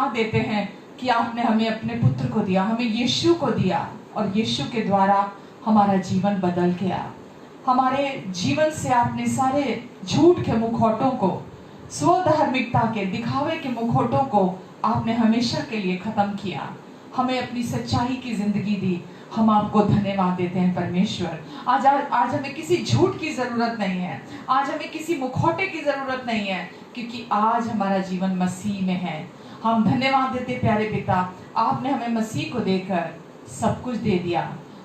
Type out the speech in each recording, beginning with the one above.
धन्यवाद देते हैं कि आपने हमें अपने पुत्र को दिया, हमें यीशु को दिया, और यीशु के द्वारा हमारा जीवन बदल गया। हमारे जीवन से आपने सारे झूठ के मुखौटों को, स्वधार्मिकता के, दिखावे के मुखौटों को आपने हमेशा के लिए खत्म किया, हमें अपनी सच्चाई की जिंदगी दी। हम आपको धन्यवाद देते हैं परमेश्वर। आज हमें किसी झूठ की जरूरत नहीं है, आज हमें किसी मुखौटे की जरूरत नहीं है, क्योंकि आज हमारा जीवन मसीह में है। हम धन्यवाद देते प्यारे पिता, आपने हमें मसीह को देकर सब कुछ दे दिया।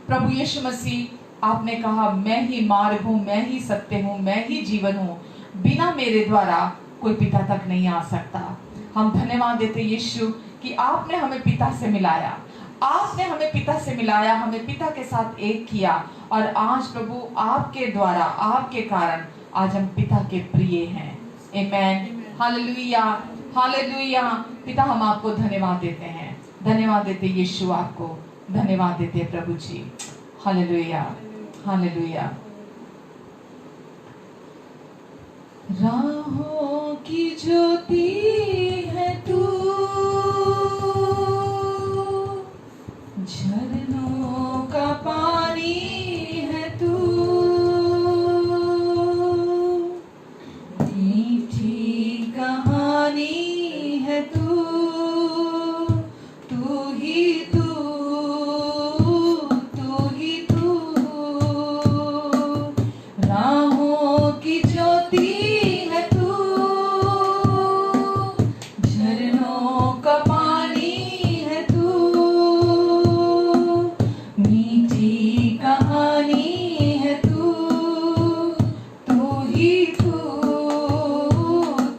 प्रभु यीशु मसीह, आपने कहा मैं ही मार्ग हूँ, मैं ही सत्य हूँ, मैं ही जीवन हूँ, बिना मेरे द्वारा कोई पिता तक नहीं आ सकता। हम धन्यवाद देते यीशु कि आपने हमें पिता से मिलाया, आपने हमें पिता से मिलाया, हमें पिता के साथ एक किया, और आज प्रभु आपके द्वारा, आपके कारण आज हम पिता के प्रिय हैं। आमेन, हालेलुया, हालेलुया। पिता, हम आपको धन्यवाद देते हैं, धन्यवाद देते यीशु, आपको धन्यवाद देते प्रभु जी। Hallelujah, hallelujah. राहों की ज्योति है तू, झरनों का पानी है तू, मीठी कहानी है तू, तू ही तू, तू ही तू। राहों की ज्योति है तू, झरनों का पानी है तू, मीठी कहानी है तू, तू ही तू,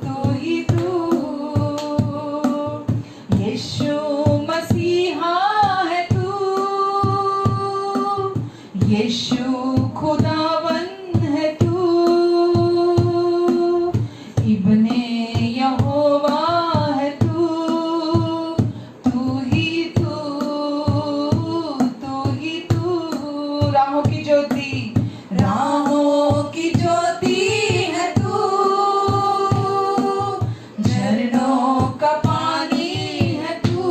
तू ही तू। यीशु मसीहा है तू, यीशु खुदावन है तू, इब्ने यहोवा है तू, तू ही तू, तू ही तू। राहों की ज्योति, राहों की ज्योति है तू, झरनों का पानी है तू,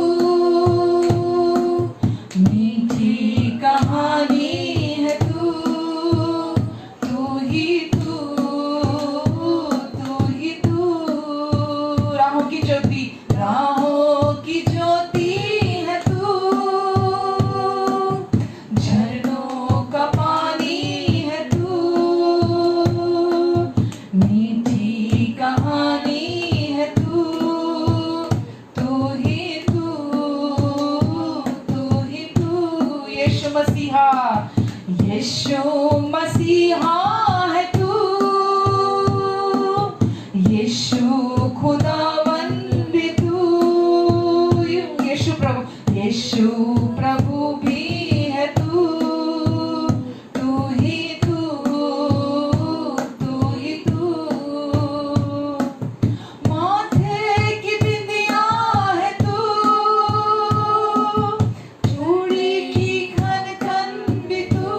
मीठी कहानी है तू, तू ही तू, तू ही तू। राहों की ज्योति, राहों की ज्योति है तू, झरनों का पानी है तू, मीठी कहानी है तू, तू ही तू, तू ही तू। यीशु मसीहा, यीशु मसीहा है तू, यीशु खुदावन भी तू, यीशु प्रभु, यीशु प्रभु भी है तू, तू ही तू, तू ही तू। माथे की बिंदिया है तू, चूड़ी की खन खन भी तू,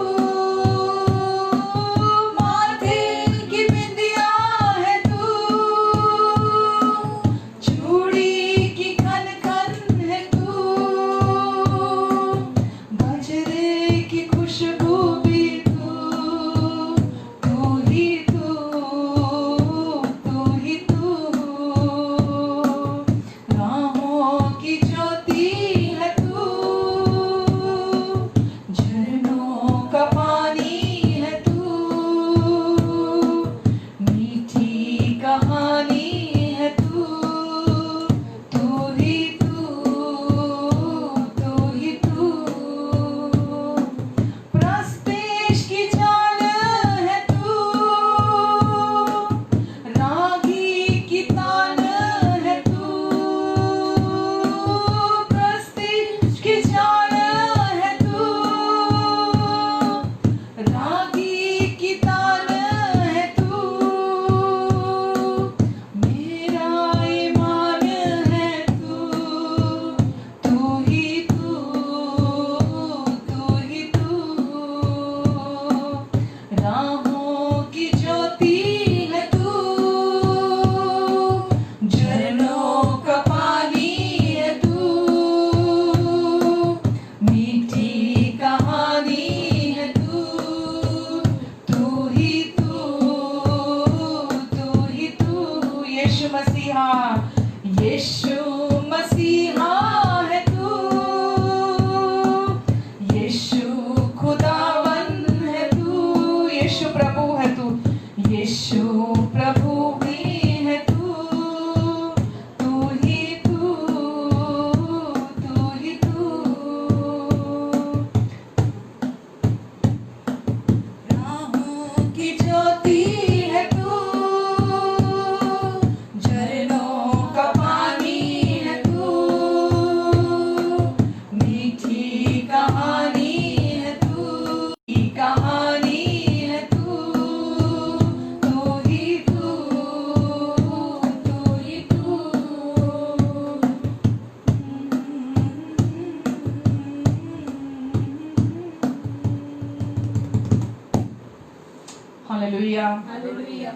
हालेलुया। हालेलुया।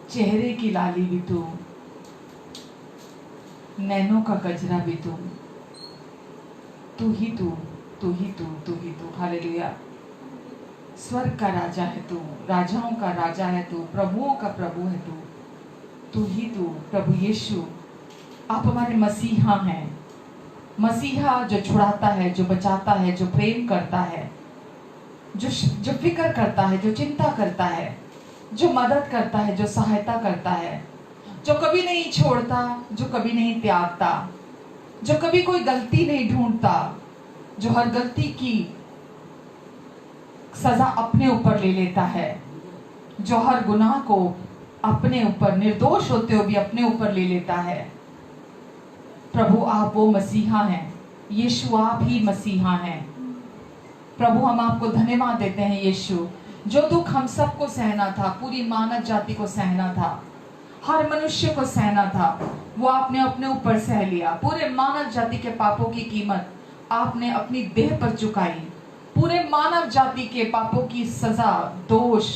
चेहरे की लाली भी तू, नैनों का गजरा भी तू, तू ही तू, तू ही तू, तू ही तू। हालेलुया। स्वर्ग का राजा है तू, राजाओं का राजा है तू, प्रभुओं का प्रभु है तू, तू ही तू। प्रभु यीशु, आप हमारे मसीहा हैं। मसीहा जो छुड़ाता है, जो बचाता है, जो प्रेम करता है, जो फिक्र करता है, जो चिंता करता है, जो मदद करता है, जो सहायता करता है, जो कभी नहीं छोड़ता, जो कभी नहीं त्यागता, जो कभी कोई गलती नहीं ढूंढता, जो हर गलती की सजा अपने ऊपर ले लेता है, जो हर गुनाह को अपने ऊपर निर्दोष होते हुए भी अपने ऊपर ले लेता है। प्रभु आप वो मसीहा हैं, यीशु आप ही मसीहा हैं। प्रभु हम आपको धन्यवाद देते हैं यीशु, जो दुख हम सबको सहना था, पूरी मानव जाति को सहना था, हर मनुष्य को सहना था, वो आपने अपने ऊपर सह लिया। पूरे मानव जाति के पापों की कीमत आपने अपनी देह पर चुकाई। पूरे मानव जाति के पापों की सजा, दोष,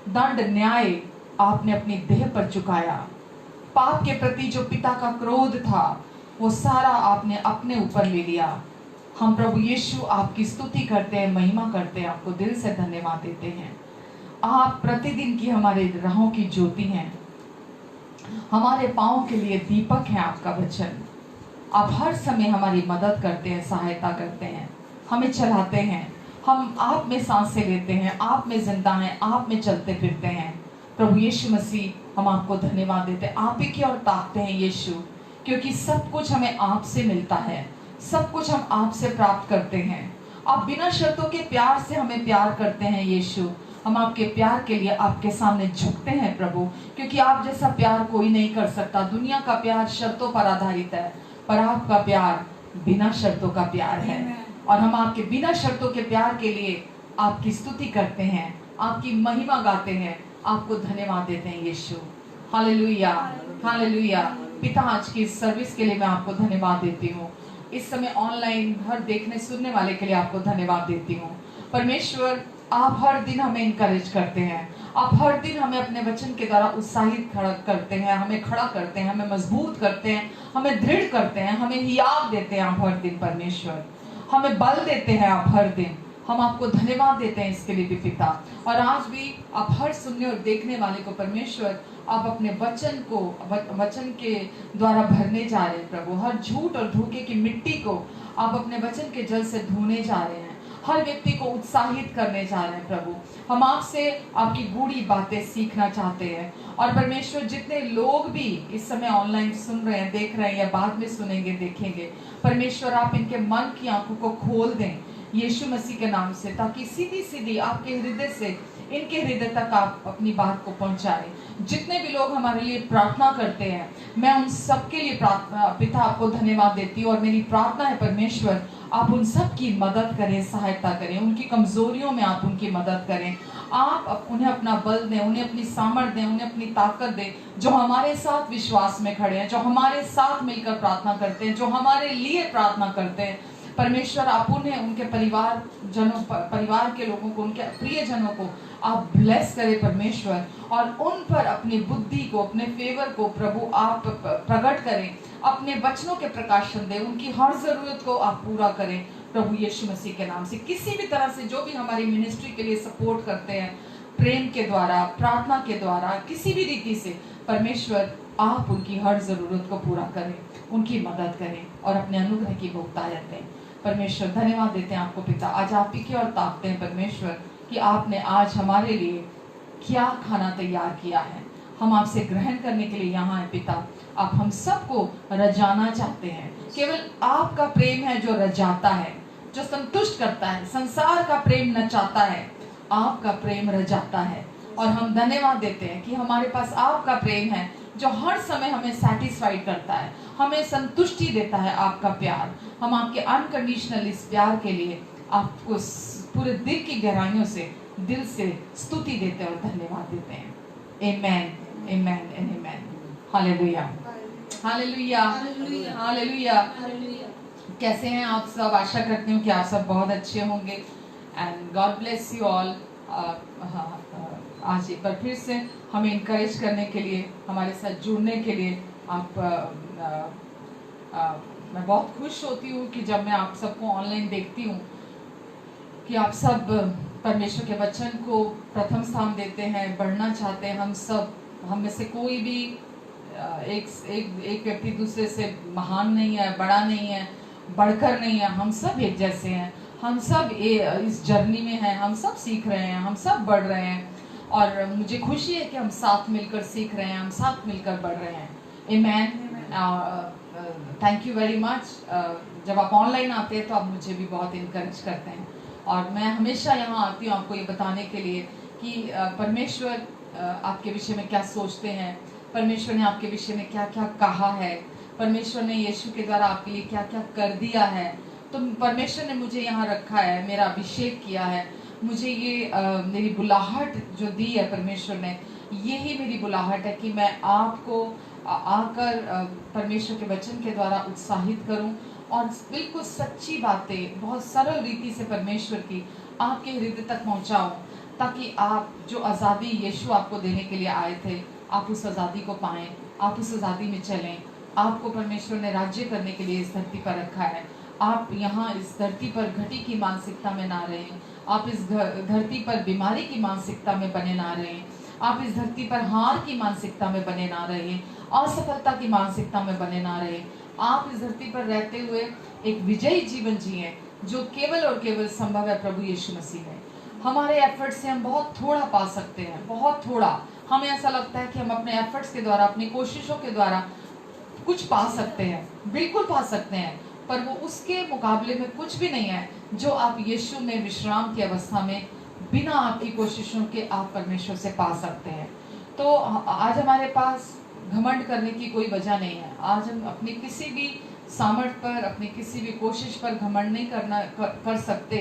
दंड, न्याय आपने अपनी देह पर चुकाया। पाप के प्रति जो पिता का क्रोध था, वो सारा आपने अपने ऊपर ले लिया। हम प्रभु यीशु आपकी स्तुति करते हैं, महिमा करते हैं, आपको दिल से धन्यवाद देते हैं। आप प्रतिदिन की हमारे राहों की ज्योति हैं, हमारे पांव के लिए दीपक है आपका वचन। आप हर समय हमारी मदद करते हैं, सहायता करते हैं, हमें चलाते हैं। हम आप में सांसें लेते हैं, आप में जिंदा हैं, आप में चलते फिरते हैं। प्रभु यीशु मसीह हम आपको धन्यवाद देते हैं, आप ही की ओर ताकते हैं यीशु, क्योंकि सब कुछ हमें आपसे मिलता है, सब कुछ हम आपसे प्राप्त करते हैं। आप बिना शर्तों के प्यार से हमें प्यार करते हैं यीशु। हम आपके प्यार के लिए आपके सामने झुकते हैं प्रभु, क्योंकि आप जैसा प्यार कोई नहीं कर सकता। दुनिया का प्यार शर्तों पर आधारित है, पर आपका प्यार बिना शर्तों का प्यार है। और हम आपके बिना शर्तों के प्यार के लिए आपकी स्तुति करते हैं, आपकी महिमा गाते हैं, आपको धन्यवाद देते हैं यीशु। Hallelujah, hallelujah. पिता, आज की इस सर्विस के लिए मैं आपको धन्यवाद देती हूँ। इस समय ऑनलाइन हर देखने सुनने वाले के लिए आपको धन्यवाद देती हूँ। परमेश्वर, आप हर दिन हमें इनकरेज करते हैं, आप हर दिन हमें अपने वचन के द्वारा उत्साहित करते हैं, हमें खड़ा करते हैं, हमें मजबूत करते हैं, हमें दृढ़ करते हैं, हमें हियाव देते हैं आप हर दिन। परमेश्वर, हमें बल देते हैं आप हर दिन। हम आपको धन्यवाद देते हैं इसके लिए भी पिता। और आज भी आप हर सुनने और देखने वाले को परमेश्वर, आप अपने वचन को, वचन के द्वारा भरने जा रहे हैं प्रभु। हर झूठ और धोखे की मिट्टी को आप अपने वचन के जल से धोने जा रहे हैं, हर व्यक्ति को उत्साहित करने जा रहे हैं प्रभु। हम आपसे आपकी गूढ़ी बातें सीखना चाहते हैं। और परमेश्वर, जितने लोग भी इस समय ऑनलाइन सुन रहे हैं, देख रहे हैं या बाद में सुनेंगे, देखेंगे, परमेश्वर आप इनके मन की आंखों को खोल दें यीशु मसीह के नाम से, ताकि सीधी सीधी आपके हृदय से इनके हृदय तक आप अपनी बात को पहुंचाएं। जितने भी लोग हमारे लिए प्रार्थना करते हैं, मैं उन सबके लिए पिता आपको धन्यवाद देती हूँ। और मेरी प्रार्थना है परमेश्वर, आप उन सब की मदद करें, सहायता करें, उनकी कमजोरियों में आप उनकी मदद करें। आप उन्हें अपना बल दें, उन्हें अपनी सामर्थ दें, उन्हें अपनी ताकत दें, जो हमारे साथ विश्वास में खड़े हैं, जो हमारे साथ मिलकर प्रार्थना करते हैं, जो हमारे लिए प्रार्थना करते हैं। परमेश्वर, आप उन्हें, उनके परिवार के लोगों को, उनके प्रियजनों को आप ब्लेस करें परमेश्वर, और उन पर अपनी बुद्धि को, अपने फेवर को प्रभु आप प्रकट करें, अपने वचनों के प्रकाशन दें, उनकी हर जरूरत को आप पूरा करें प्रभु यीशु मसीह के नाम से। किसी भी तरह से जो भी हमारी मिनिस्ट्री के लिए सपोर्ट करते हैं, प्रेम के द्वारा, प्रार्थना के द्वारा, किसी भी रीति से, परमेश्वर आप उनकी हर जरूरत को पूरा करें, उनकी मदद करें और अपने अनुग्रह की बहुतायत दें। परमेश्वर, धन्यवाद देते हैं आपको पिता। आज आप ही की ओर ताकते हैं परमेश्वर, कि आपने आज हमारे लिए क्या खाना तैयार किया है। हम आपसे ग्रहण करने के लिए यहाँ हैं पिता। आप हम सबको रजाना चाहते हैं। केवल आपका प्रेम है जो रजाता है, जो संतुष्ट करता है। संसार का प्रेम नचाता है, आपका प्रेम रजाता है। और हम धन्यवाद देते हैं कि हमारे पास आपका प्रेम है, जो हर समय हमें सेटिस्फाइड करता है, हमें संतुष्टि देता है। आपका प्यार, हम आपके अनकंडीशनल इस प्यार के लिए आपको पूरे दिल की गहराइयों से, दिल से स्तुति देते हैं और धन्यवाद देते हैं। Amen, amen and amen. Hallelujah, hallelujah, hallelujah. कैसे हैं आप सब? आशा करती हूँ कि आप सब बहुत अच्छे होंगे। And God bless you all. आज एक बार फिर से हमें इनकरेज करने के लिए, हमारे साथ जुड़ने के लिए आप मैं बहुत खुश होती हूँ कि जब मैं आप सबको ऑनलाइन देखती हूँ कि आप सब परमेश्वर के वचन को प्रथम स्थान देते हैं, बढ़ना चाहते हैं। हम में से कोई भी एक व्यक्ति दूसरे से महान नहीं है, बड़ा नहीं है, बढ़कर नहीं है। हम सब एक जैसे हैं, हम सब इस जर्नी में हैं, हम सब सीख रहे हैं, हम सब बढ़ रहे हैं। और मुझे खुशी है कि हम साथ मिलकर सीख रहे हैं, हम साथ मिलकर बढ़ रहे हैं। Amen. Thank you very much. जब आप ऑनलाइन आते हैं तो आप मुझे भी बहुत इनकरेज करते हैं, और मैं हमेशा यहाँ आती हूँ आपको ये बताने के लिए कि परमेश्वर आपके विषय में क्या सोचते हैं, परमेश्वर ने आपके विषय में क्या क्या कहा है, परमेश्वर ने यीशु के द्वारा आपके लिए क्या क्या कर दिया है। तो परमेश्वर ने मुझे यहाँ रखा है, मेरा अभिषेक किया है, मुझे ये मेरी बुलाहट जो दी है परमेश्वर ने, यही मेरी बुलाहट है कि मैं आपको आकर परमेश्वर के वचन के द्वारा उत्साहित करूं और बिल्कुल सच्ची बातें बहुत सरल रीति से परमेश्वर की आपके हृदय तक पहुंचाऊं, ताकि आप जो आज़ादी यीशु आपको देने के लिए आए थे, आप उस आज़ादी को पाएं, आप उस आज़ादी में चलें। आपको परमेश्वर ने राज्य करने के लिए इस धरती पर रखा है। आप यहाँ इस धरती पर घटी की मानसिकता में ना रहें, आप इस धरती पर बीमारी की मानसिकता में बने ना रहें, आप इस धरती पर हार की मानसिकता में बने ना रहें, असफलता की मानसिकता में बने ना रहें। आप इस धरती पर रहते हुए एक विजयी जीवन जिए, जो केवल और केवल संभव है प्रभु यीशु मसीह में। हमारे एफर्ट से हम बहुत थोड़ा पा सकते हैं, बहुत थोड़ा। हमें ऐसा लगता है कि हम अपने एफर्ट्स के द्वारा, अपनी कोशिशों के द्वारा कुछ पा सकते हैं, बिल्कुल पा सकते हैं, पर वो उसके मुकाबले में कुछ भी नहीं है जो आप यीशु में विश्राम की अवस्था में बिना आपकी कोशिशों के आप परमेश्वर से पा सकते हैं। तो आज हमारे पास घमंड करने की कोई वजह नहीं है। आज हम अपनी किसी भी सामर्थ पर, अपनी किसी भी कोशिश पर घमंड नहीं कर सकते,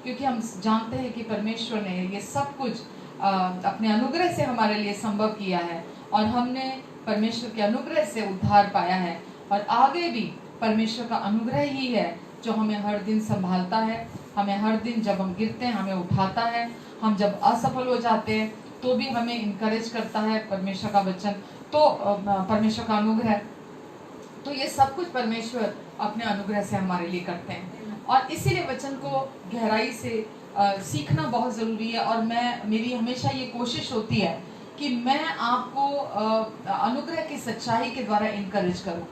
क्योंकि हम जानते हैं कि परमेश्वर ने ये सब कुछ अपने अनुग्रह से हमारे लिए संभव किया है, और हमने परमेश्वर के अनुग्रह से उद्धार पाया है। और आगे भी परमेश्वर का अनुग्रह ही है जो हमें हर दिन संभालता है, हमें हर दिन जब हम गिरते हैं हमें उठाता है, हम जब असफल हो जाते हैं तो भी हमें इनकरेज करता है परमेश्वर का वचन, तो परमेश्वर का अनुग्रह। तो ये सब कुछ परमेश्वर अपने अनुग्रह से हमारे लिए करते हैं, और इसीलिए वचन को गहराई से सीखना बहुत ज़रूरी है। और मेरी हमेशा ये कोशिश होती है कि मैं आपको अनुग्रह की सच्चाई के द्वारा इनकरेज करूं,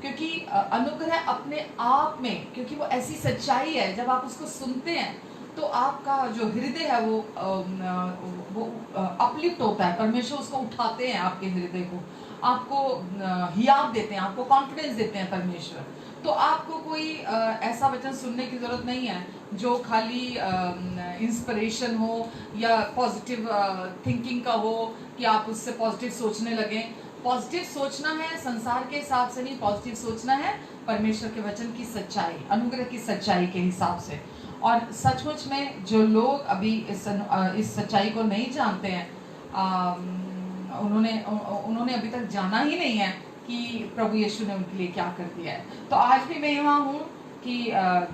क्योंकि अनुग्रह अपने आप में, क्योंकि वो ऐसी सच्चाई है, जब आप उसको सुनते हैं तो आपका जो हृदय है वो अपलिफ्ट होता है। परमेश्वर उसको उठाते हैं, आपके हृदय को, आपको हियाव देते हैं, आपको कॉन्फिडेंस देते हैं परमेश्वर। तो आपको कोई ऐसा वचन सुनने की जरूरत नहीं है जो खाली इंस्पिरेशन हो या पॉजिटिव थिंकिंग का हो कि आप उससे पॉजिटिव सोचने लगें। पॉजिटिव सोचना है संसार के हिसाब से नहीं, पॉजिटिव सोचना है परमेश्वर के वचन की सच्चाई, अनुग्रह की सच्चाई के हिसाब से। और सचमुच में जो लोग अभी इस सच्चाई को नहीं जानते हैं, उन्होंने अभी तक जाना ही नहीं है कि प्रभु यीशु ने उनके लिए क्या कर दिया है। तो आज भी मैं यहाँ हूँ कि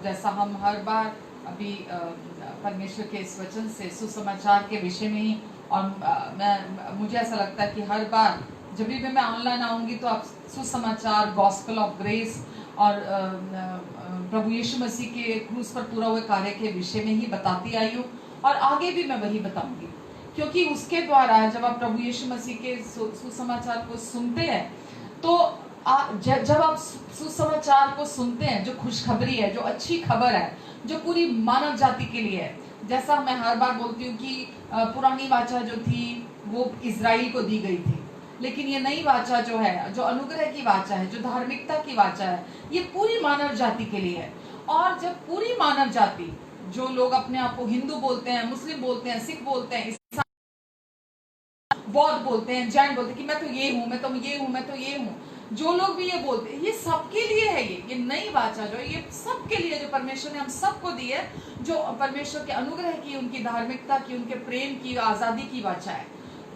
जैसा हम हर बार अभी परमेश्वर के इस वचन से, सुसमाचार के विषय में ही, और मुझे ऐसा लगता है कि हर बार जब भी मैं ऑनलाइन आऊँगी तो आप सुसमाचार, गॉस्पेल ऑफ ग्रेस और प्रभु यीशु मसीह के क्रूस पर पूरा हुए कार्य के विषय में ही बताती आई हूँ, और आगे भी मैं वही बताऊंगी, क्योंकि उसके द्वारा जब आप प्रभु यीशु मसीह के सुसमाचार को सुनते हैं, तो जब आप सुसमाचार को सुनते हैं, जो खुशखबरी है, जो अच्छी खबर है, जो पूरी मानव जाति के लिए है। जैसा मैं हर बार बोलती हूँ कि पुरानी वाचा जो थी वो इजराइल को दी गई थी, लेकिन ये नई वाचा जो है, जो अनुग्रह की वाचा है, जो धार्मिकता की वाचा है, ये पूरी मानव जाति के लिए है। और जब पूरी मानव जाति, जो लोग अपने आप को हिंदू बोलते हैं, मुस्लिम बोलते हैं, सिख बोलते हैं, बौद्ध बोलते हैं, जैन बोलते हैं कि मैं तो ये हूँ, मैं तो ये हूँ, मैं तो ये हूँ, जो लोग भी ये बोलते हैं, ये सबके लिए है। ये नई वाचा जो है, ये सबके लिए, जो परमेश्वर ने हम सबको दी है, जो परमेश्वर के अनुग्रह की, उनकी धार्मिकता की, उनके प्रेम की, आजादी की वाचा है,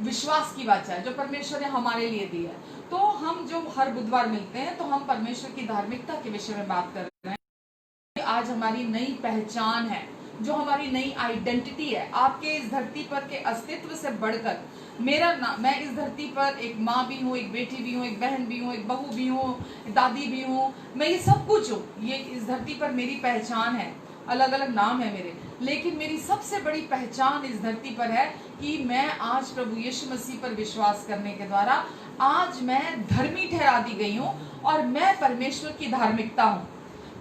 विश्वास की वाचा है, जो परमेश्वर ने हमारे लिए दी है। तो हम जो हर बुधवार मिलते हैं तो हम परमेश्वर की धार्मिकता के विषय में बात कर रहे हैं। आज हमारी नई पहचान है, जो हमारी नई आइडेंटिटी है, आपके इस धरती पर के अस्तित्व से बढ़कर मैं इस धरती पर एक माँ भी हूँ, एक बेटी भी हूँ, एक बहन भी हूँ, एक बहू भी हूँ, दादी भी हूँ, मैं ये सब कुछ हूँ। ये इस धरती पर मेरी पहचान है, अलग अलग नाम है मेरे, लेकिन मेरी सबसे बड़ी पहचान इस धरती पर है कि मैं आज प्रभु यीशु मसीह पर विश्वास करने के द्वारा आज मैं धर्मी ठहरा दी गई हूँ और मैं परमेश्वर की धार्मिकता हूँ।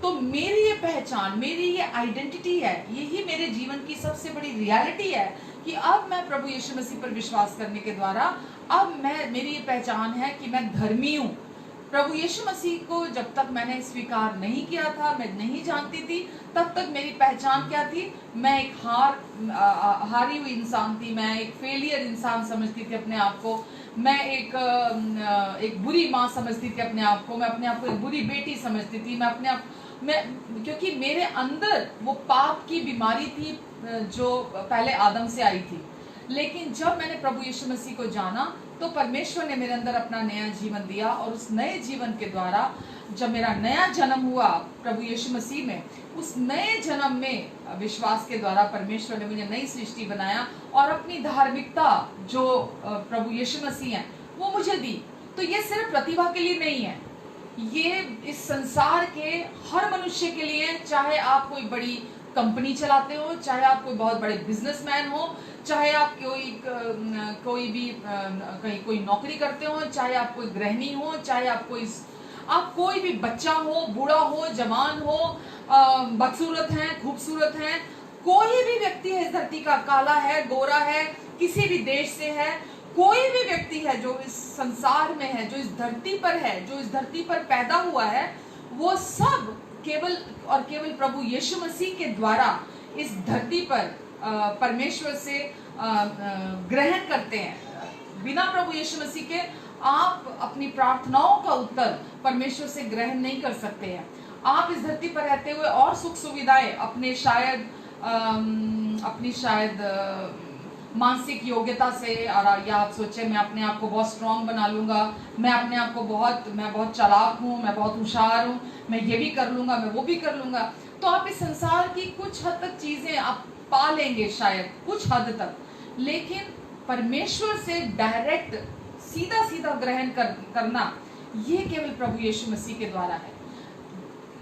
तो मेरी ये पहचान, मेरी ये आइडेंटिटी है, यही मेरे जीवन की सबसे बड़ी रियलिटी है कि अब मैं प्रभु यीशु मसीह पर विश्वास करने के द्वारा अब मेरी ये पहचान है कि मैं धर्मी हूँ। प्रभु यीशु मसीह को जब तक मैंने स्वीकार नहीं किया था, मैं नहीं जानती थी, तब तक मेरी पहचान क्या थी? मैं एक हारी हुई इंसान थी, मैं एक फेलियर इंसान समझती थी अपने आप को, मैं एक बुरी माँ समझती थी अपने आप को, मैं अपने आप को एक बुरी बेटी समझती थी, क्योंकि मेरे अंदर वो पाप की बीमारी थी जो पहले आदम से आई थी। लेकिन जब मैंने प्रभु यीशु मसीह को जाना तो परमेश्वर ने मेरे अंदर अपना नया जीवन दिया और उस नए जीवन के द्वारा जब मेरा नया जन्म हुआ प्रभु यीशु मसीह में, उस नए जन्म में विश्वास के द्वारा परमेश्वर ने मुझे नई सृष्टि बनाया और अपनी धार्मिकता जो प्रभु यीशु मसीह है वो मुझे दी। तो ये सिर्फ प्रतिभा के लिए नहीं है, ये इस संसार के हर मनुष्य के लिए, चाहे आप कोई बड़ी कंपनी चलाते हो, चाहे आप कोई बहुत बड़े बिजनेसमैन हो, चाहे आप कोई भी कहीं कोई नौकरी करते हो, चाहे आप कोई गृहिणी हो, चाहे आप कोई भी बच्चा हो, बूढ़ा हो, जवान हो, बदसूरत है, खूबसूरत है, कोई भी व्यक्ति है इस धरती का, काला है, गोरा है, किसी भी देश से है, कोई भी व्यक्ति है जो इस संसार में है, जो इस धरती पर है, जो इस धरती पर पैदा हुआ है, वो सब केवल और केवल प्रभु यीशु मसीह के द्वारा इस धरती पर परमेश्वर से ग्रहण करते हैं। बिना प्रभु यीशु मसीह के आप अपनी प्रार्थनाओं का उत्तर परमेश्वर से ग्रहण नहीं कर सकते हैं। आप इस धरती पर रहते हुए और सुख सुविधाएं अपनी शायद मानसिक योग्यता से, और या आप सोचे मैं अपने आप को बहुत स्ट्रांग बना लूंगा, मैं अपने आप को मैं बहुत चालाक हूँ, मैं बहुत होशियार हूँ, मैं ये भी कर लूंगा, मैं वो भी कर लूंगा, तो आप इस संसार की कुछ हद तक चीजें आप पा लेंगे शायद कुछ हद तक, लेकिन परमेश्वर से डायरेक्ट सीधा ग्रहण करना ये केवल प्रभु यीशु मसीह के द्वारा है।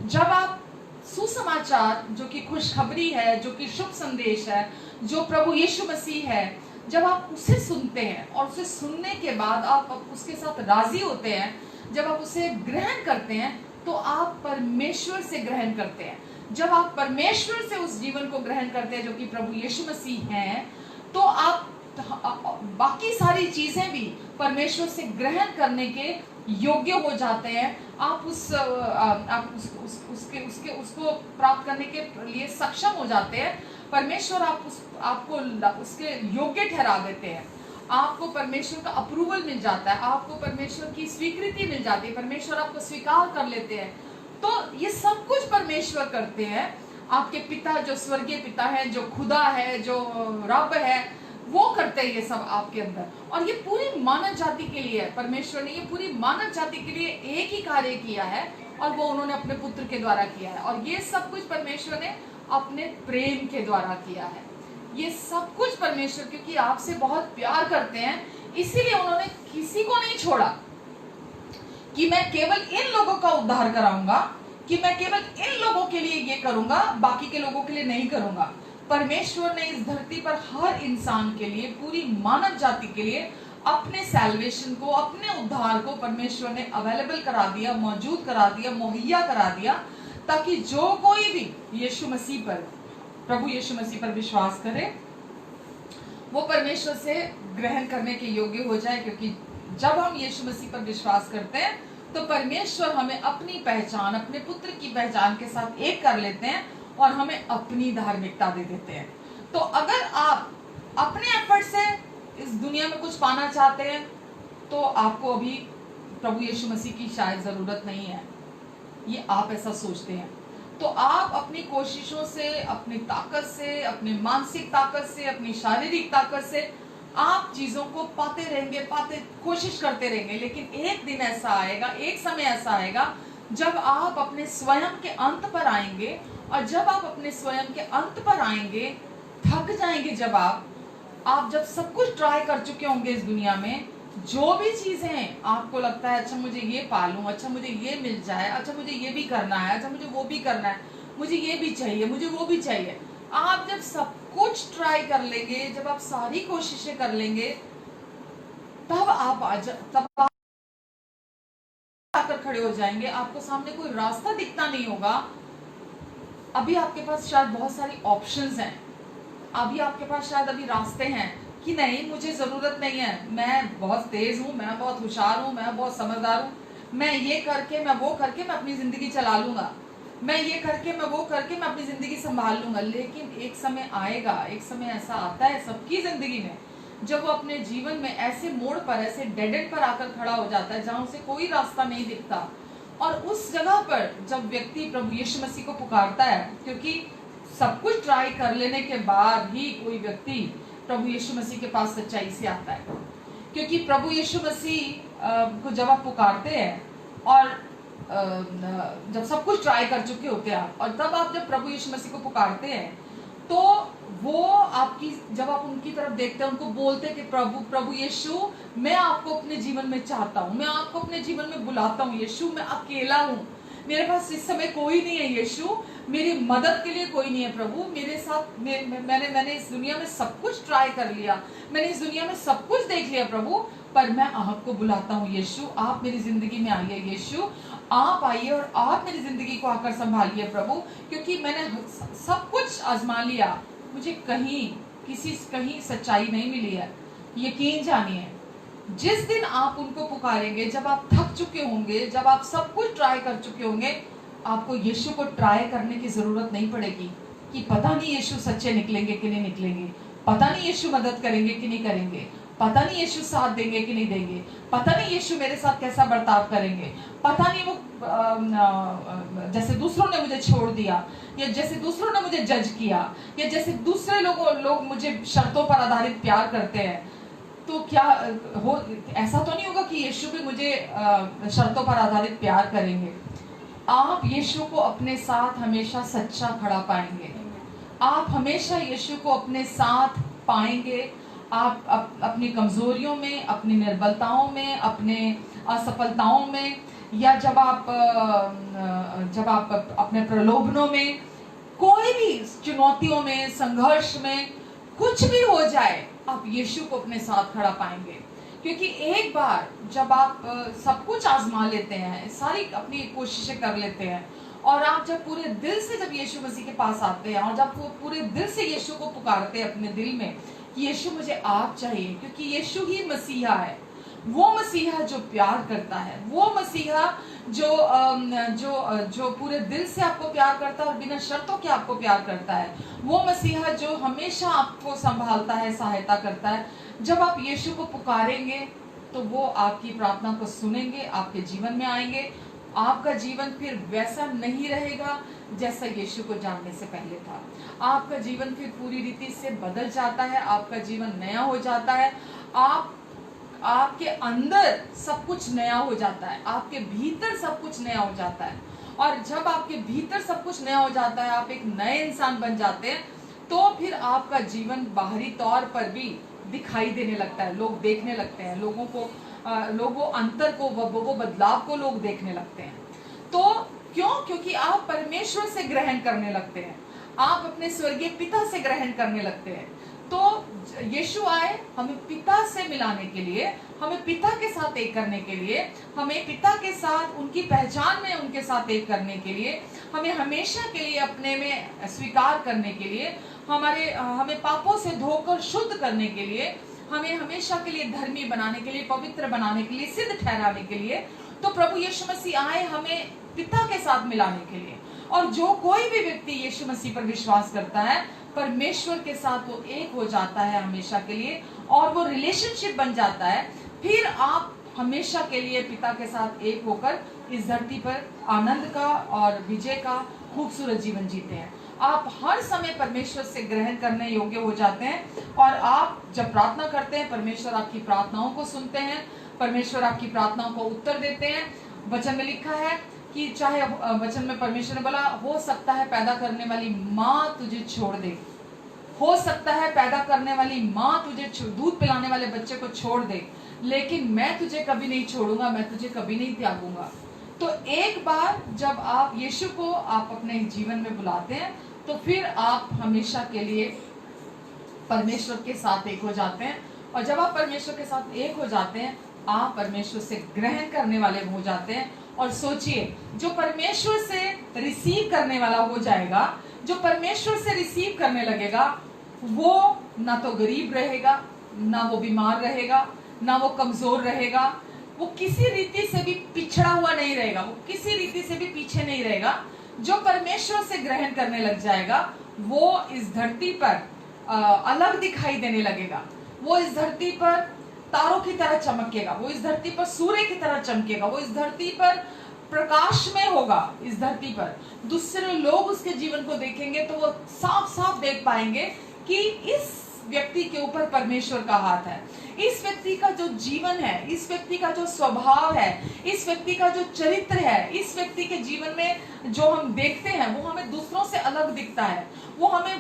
जब आप सुसमाचार जो कि खुशखबरी है, जो कि शुभ संदेश है, जो प्रभु यीशु मसीह है, जब आप उसे सुनते हैं और उसे सुनने के बाद आप उसके साथ राजी होते हैं, जब आप उसे ग्रहण करते हैं तो आप परमेश्वर से ग्रहण करते हैं। जब आप परमेश्वर से उस जीवन को ग्रहण करते हैं जो कि प्रभु यीशु मसीह हैं, तो आप बाकी सारी चीजें भी परमेश्वर से ग्रहण करने के योग्य हो जाते हैं। आप उसको प्राप्त करने के लिए सक्षम हो जाते हैं। परमेश्वर आपको उसके योग्य ठहरा देते हैं। आपको परमेश्वर का अप्रूवल मिल जाता है, आपको परमेश्वर की स्वीकृति मिल जाती है, परमेश्वर आपको स्वीकार कर लेते हैं। तो ये सब कुछ परमेश्वर करते हैं। आपके पिता जो स्वर्गीय पिता है, जो खुदा है, जो रब है, वो करते हैं ये सब आपके अंदर। और ये पूरी मानव जाति के लिए है। परमेश्वर ने ये पूरी मानव जाति के लिए एक ही कार्य किया है और वो उन्होंने अपने पुत्र के द्वारा किया है। और ये सब कुछ परमेश्वर ने अपने प्रेम के द्वारा किया है। ये सब कुछ परमेश्वर क्योंकि आपसे बहुत प्यार करते हैं, इसीलिए उन्होंने किसी को नहीं छोड़ा कि मैं केवल इन लोगों का उद्धार कराऊंगा, कि मैं केवल इन लोगों के लिए ये करूंगा, बाकी के लोगों के लिए नहीं करूंगा। परमेश्वर ने इस धरती पर हर इंसान के लिए, पूरी मानव जाति के लिए अपने सैल्वेशन को, अपने उद्धार को परमेश्वर ने अवेलेबल करा दिया, मौजूद करा दिया, मुहैया करा दिया, ताकि जो कोई भी यीशु मसीह पर, प्रभु यीशु मसीह पर विश्वास करे, वो परमेश्वर से ग्रहण करने के योग्य हो जाए। क्योंकि जब हम यीशु मसीह पर विश्वास करते हैं तो परमेश्वर हमें अपनी पहचान, अपने पुत्र की पहचान के साथ एक कर लेते हैं और हमें अपनी धार्मिकता दे देते हैं। तो अगर आप अपने एफर्ट से इस दुनिया में कुछ पाना चाहते हैं तो आपको अभी प्रभु यीशु मसीह की शायद जरूरत नहीं है, ये आप ऐसा सोचते हैं। तो आप अपनी कोशिशों से, अपनी ताकत से, अपनी मानसिक ताकत से, अपनी शारीरिक ताकत से आप चीजों को पाते रहेंगे, कोशिश करते रहेंगे। लेकिन एक दिन ऐसा आएगा, एक समय ऐसा आएगा जब आप अपने स्वयं के अंत पर आएंगे, और जब आप अपने स्वयं के अंत पर आएंगे, थक जाएंगे, जब आप जब सब कुछ ट्राई कर चुके होंगे इस दुनिया में, जो भी चीजें आपको लगता है अच्छा मुझे ये पालूं, अच्छा मुझे ये मिल जाए, अच्छा मुझे ये भी करना है, अच्छा मुझे वो भी करना है, मुझे ये भी चाहिए, मुझे वो भी चाहिए, आप जब सब कुछ ट्राई कर लेंगे, जब आप सारी कोशिशें कर लेंगे, तब आप आकर खड़े हो जाएंगे, आपको सामने कोई रास्ता दिखता नहीं होगा। अभी आपके पास शायद बहुत सारी ऑप्शंस हैं, अभी आपके पास शायद अभी रास्ते हैं कि नहीं मुझे जरूरत नहीं है, मैं बहुत तेज हूँ, मैं बहुत होशियार हूँ, मैं बहुत समझदार हूँ, मैं ये करके मैं वो करके मैं अपनी जिंदगी चला लूंगा, मैं ये करके मैं वो करके मैं अपनी जिंदगी संभाल लूंगा। लेकिन एक समय आएगा, एक समय ऐसा आता है सबकी जिंदगी में, जब वो अपने जीवन में ऐसे मोड़ पर, ऐसे डेड एंड पर आकर खड़ा हो जाता है जहां उसे कोई रास्ता नहीं दिखता। और उस जगह पर जब व्यक्ति प्रभु यीशु मसीह को पुकारता है, क्योंकि सब कुछ ट्राई कर लेने के बाद ही कोई व्यक्ति प्रभु यीशु मसीह के पास सच्चाई से आता है, क्योंकि प्रभु यीशु मसीह को जब आप पुकारते हैं और जब सब कुछ ट्राई कर चुके होते हैं आप, और तब आप जब प्रभु यीशु मसीह को पुकारते हैं, तो वो आपकी, जब आप उनकी तरफ देखते हैं, उनको बोलते हैं कि प्रभु यीशु, मैं आपको अपने जीवन में चाहता हूँ, मैं आपको अपने जीवन में बुलाता हूँ यीशु, मैं अकेला हूँ, मेरे पास इस समय कोई नहीं है यीशु, मेरी मदद के लिए कोई नहीं है प्रभु, मेरे साथ मैंने इस दुनिया में सब कुछ ट्राई कर लिया, मैंने इस दुनिया में सब कुछ देख लिया प्रभु, पर मैं आपको बुलाता हूँ यीशु, आप मेरी जिंदगी में आइए यीशु, आप आइए और आप मेरी जिंदगी को आकर संभालिए प्रभु, क्योंकि मैंने सब कुछ आजमा लिया, मुझे कहीं सच्चाई नहीं मिली है। यकीन जानिए, जिस दिन आप उनको पुकारेंगे, जब आप थक चुके होंगे, जब आप सब कुछ ट्राई कर चुके होंगे, आपको यीशु को ट्राई करने की जरूरत नहीं पड़ेगी कि पता नहीं यीशु सच्चे निकलेंगे कि नहीं निकलेंगे, पता नहीं यीशु मदद करेंगे कि नहीं करेंगे, पता नहीं यीशु साथ देंगे कि नहीं देंगे, पता नहीं यीशु मेरे साथ कैसा बर्ताव करेंगे, पता नहीं वो जैसे दूसरों ने मुझे छोड़ दिया, या जैसे दूसरों ने मुझे जज किया, या जैसे दूसरे लोग मुझे शर्तों पर आधारित प्यार करते हैं, तो क्या ऐसा तो नहीं होगा कि यीशु भी मुझे शर्तों पर आधारित प्यार करेंगे। आप यीशु को अपने साथ हमेशा सच्चा खड़ा पाएंगे, आप हमेशा यीशु को अपने साथ पाएंगे। आप अपनी कमजोरियों में, अपनी निर्बलताओं में, अपने असफलताओं में, या जब आप अपने प्रलोभनों में, कोई भी चुनौतियों में, संघर्ष में, कुछ भी हो जाए, आप यीशु को अपने साथ खड़ा पाएंगे। क्योंकि एक बार जब आप सब कुछ आजमा लेते हैं, सारी अपनी कोशिशें कर लेते हैं, और आप जब पूरे दिल से जब यीशु मसीह के पास आते हैं, और जब वो पूरे दिल से यीशु को पुकारते हैं अपने दिल में कि यीशु मुझे आप चाहिए, क्योंकि यीशु ही मसीहा है, वो मसीहा जो प्यार करता है, वो मसीहा जो पूरे दिल से आपको प्यार करता है और बिना शर्तों के आपको प्यार करता है, वो मसीहा जो हमेशा आपको संभालता है, सहायता करता है। जब आप यीशु को पुकारेंगे तो वो आपकी प्रार्थना को सुनेंगे, आपके जीवन में आएंगे। आपका जीवन फिर वैसा नहीं रहेगा जैसा यीशु को जानने से पहले था। आपका जीवन फिर पूरी रीति से बदल जाता है, आपका जीवन नया हो जाता है, आपके अंदर सब कुछ नया हो जाता है, आपके भीतर सब कुछ नया हो जाता है। और जब आपके भीतर सब कुछ नया हो जाता है, आप एक नए इंसान बन जाते हैं, तो फिर आपका जीवन बाहरी तौर पर भी दिखाई देने लगता है, लोग देखने लगते हैं, लोगों अंतर को, वो बदलाव को लोग देखने लगते हैं। तो क्योंकि आप परमेश्वर से ग्रहण करने लगते हैं, आप अपने स्वर्गीय पिता से ग्रहण करने लगते हैं। तो यीशु आए हमें पिता से मिलाने के लिए, हमें पिता के साथ एक करने के लिए, हमें पिता के साथ उनकी पहचान में उनके साथ एक करने के लिए, हमें हमेशा के लिए अपने में स्वीकार करने के लिए, हमें पापों से धोकर शुद्ध करने के लिए, हमें हमेशा के लिए धर्मी बनाने के लिए, पवित्र बनाने के लिए, सिद्ध ठहराने के लिए। तो प्रभु यीशु मसीह आए हमें पिता के साथ मिलाने के लिए। और जो कोई भी व्यक्ति यीशु मसीह पर विश्वास करता है, परमेश्वर के साथ वो एक हो जाता है हमेशा के लिए, और वो रिलेशनशिप बन जाता है। फिर आप हमेशा के लिए पिता के साथ एक होकर इस धरती पर आनंद का और विजय का खूबसूरत जीवन जीते हैं। आप हर समय परमेश्वर से ग्रहण करने योग्य हो जाते हैं, और आप जब प्रार्थना करते हैं, परमेश्वर आपकी प्रार्थनाओं को सुनते हैं, परमेश्वर आपकी प्रार्थनाओं को उत्तर देते हैं। वचन में लिखा है कि चाहे वचन में परमेश्वर ने बोला हो सकता है पैदा करने वाली माँ तुझे छोड़ दे, हो सकता है पैदा करने वाली माँ तुझे दूध पिलाने वाले बच्चे को छोड़ दे, लेकिन मैं तुझे कभी नहीं छोड़ूंगा, मैं तुझे कभी नहीं त्यागूंगा। तो एक बार जब आप यीशु को आप अपने जीवन में बुलाते हैं तो फिर आप हमेशा के लिए परमेश्वर के साथ एक हो जाते हैं। और जब आप परमेश्वर के साथ एक हो जाते हैं, आप परमेश्वर से ग्रहण करने वाले हो जाते हैं। और सोचिए, जो परमेश्वर से रिसीव करने वाला हो जाएगा, जो परमेश्वर से रिसीव करने लगेगा, वो ना तो गरीब रहेगा, ना वो बीमार रहेगा, ना वो कमजोर रहेगा, वो किसी रीति से भी पिछड़ा हुआ नहीं रहेगा, वो किसी रीति से भी पीछे नहीं रहेगा। जो परमेश्वर से ग्रहण करने लग जाएगा वो इस धरती पर अलग दिखाई देने लगेगा, वो इस धरती पर तारों की तरह चमकेगा, वो इस धरती पर सूर्य की तरह चमकेगा, वो इस धरती पर प्रकाश में होगा। इस धरती पर दूसरे लोग उसके जीवन को देखेंगे तो वो साफ साफ देख पाएंगे कि इस व्यक्ति के ऊपर परमेश्वर का हाथ है, इस व्यक्ति का जो जीवन है, इस व्यक्ति का जो स्वभाव है, इस व्यक्ति का जो चरित्र है, इस व्यक्ति के जीवन में जो हम देखते हैं वो हमें दूसरों से अलग दिखता है। वो हमें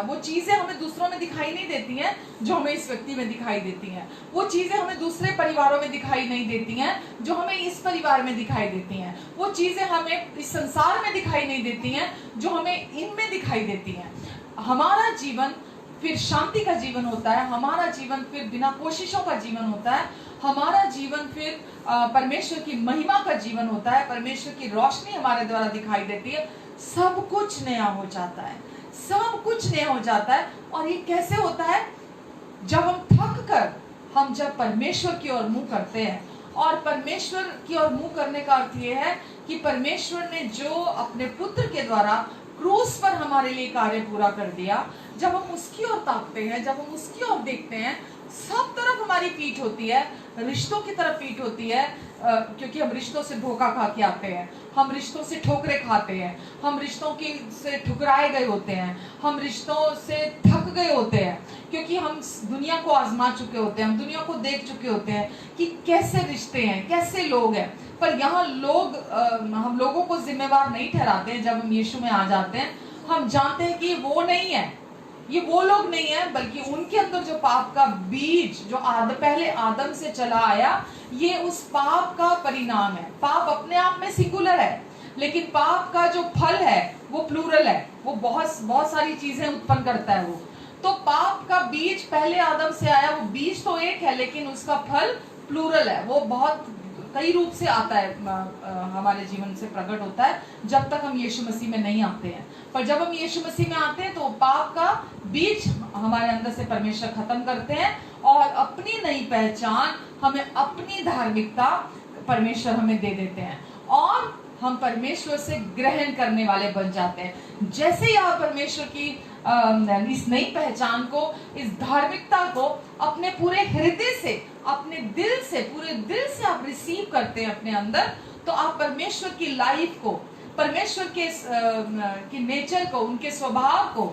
वो चीजें हमें दूसरों में दिखाई नहीं देती हैं जो हमें इस व्यक्ति में दिखाई देती हैं। वो चीजें हमें दूसरे परिवारों में दिखाई नहीं देती हैं जो हमें इस परिवार में दिखाई देती हैं। वो चीजें हमें इस संसार में दिखाई नहीं देती हैं जो हमें इनमें दिखाई देती हैं। हमारा जीवन फिर शांति का जीवन होता है, हमारा जीवन फिर बिना कोशिशों का जीवन होता है, हमारा जीवन फिर परमेश्वर की महिमा का जीवन होता है, परमेश्वर की रोशनी हमारे द्वारा दिखाई देती है। सब कुछ नया हो जाता है, सब कुछ नया हो जाता है। और ये कैसे होता है? जब हम थक कर हम जब परमेश्वर की ओर मुंह करते हैं। और परमेश्वर की ओर मुंह करने का अर्थ ये है कि परमेश्वर ने जो अपने पुत्र के द्वारा क्रूस पर हमारे लिए कार्य पूरा कर दिया, जब हम उसकी ओर ताकते हैं, जब हम उसकी ओर देखते हैं, सब तरफ हमारी पीठ होती है, रिश्तों की तरफ पीठ होती है, क्योंकि हम रिश्तों से धोखा खा के आते हैं, हम रिश्तों से ठोकरे खाते हैं, हम रिश्तों की से ठुकराए गए होते हैं, हम रिश्तों से थक गए होते हैं, क्योंकि हम दुनिया को आजमा चुके होते हैं, हम दुनिया को देख चुके होते हैं कि कैसे रिश्ते हैं, कैसे लोग हैं। पर यहाँ हम लोगों को जिम्मेवार नहीं ठहराते हैं। जब हम यीशु में आ जाते हैं, हम जानते हैं कि ये वो नहीं है, ये वो लोग नहीं है, बल्कि उनके अंदर जो पाप का बीज जो पहले आदम से चला आया, ये उस पाप का परिणाम है। पाप अपने आप में सिंगुलर है, लेकिन पाप का जो फल है वो प्लूरल है, वो बहुत सारी चीजें उत्पन्न करता है। वो तो पाप का बीज पहले आदम से आया, वो बीज तो एक है लेकिन उसका फल प्लूरल है, वो बहुत कई रूप से आता है, हमारे जीवन से प्रकट होता है जब तक हम यीशु मसीह में नहीं आते हैं। पर जब हम यीशु मसीह में आते हैं तो पाप का बीज हमारे अंदर से परमेश्वर खत्म करते हैं और अपनी नई पहचान, हमें अपनी धार्मिकता परमेश्वर हमें दे देते हैं और हम परमेश्वर से ग्रहण करने वाले बन जाते हैं। जैसे ही आप परमेश्वर की इस नई पहचान को, इस धार्मिकता को अपने पूरे हृदय से, अपने दिल से, पूरे दिल से आप रिसीव करते हैं अपने अंदर, तो आप परमेश्वर की लाइफ को, परमेश्वर के नेचर को, उनके स्वभाव को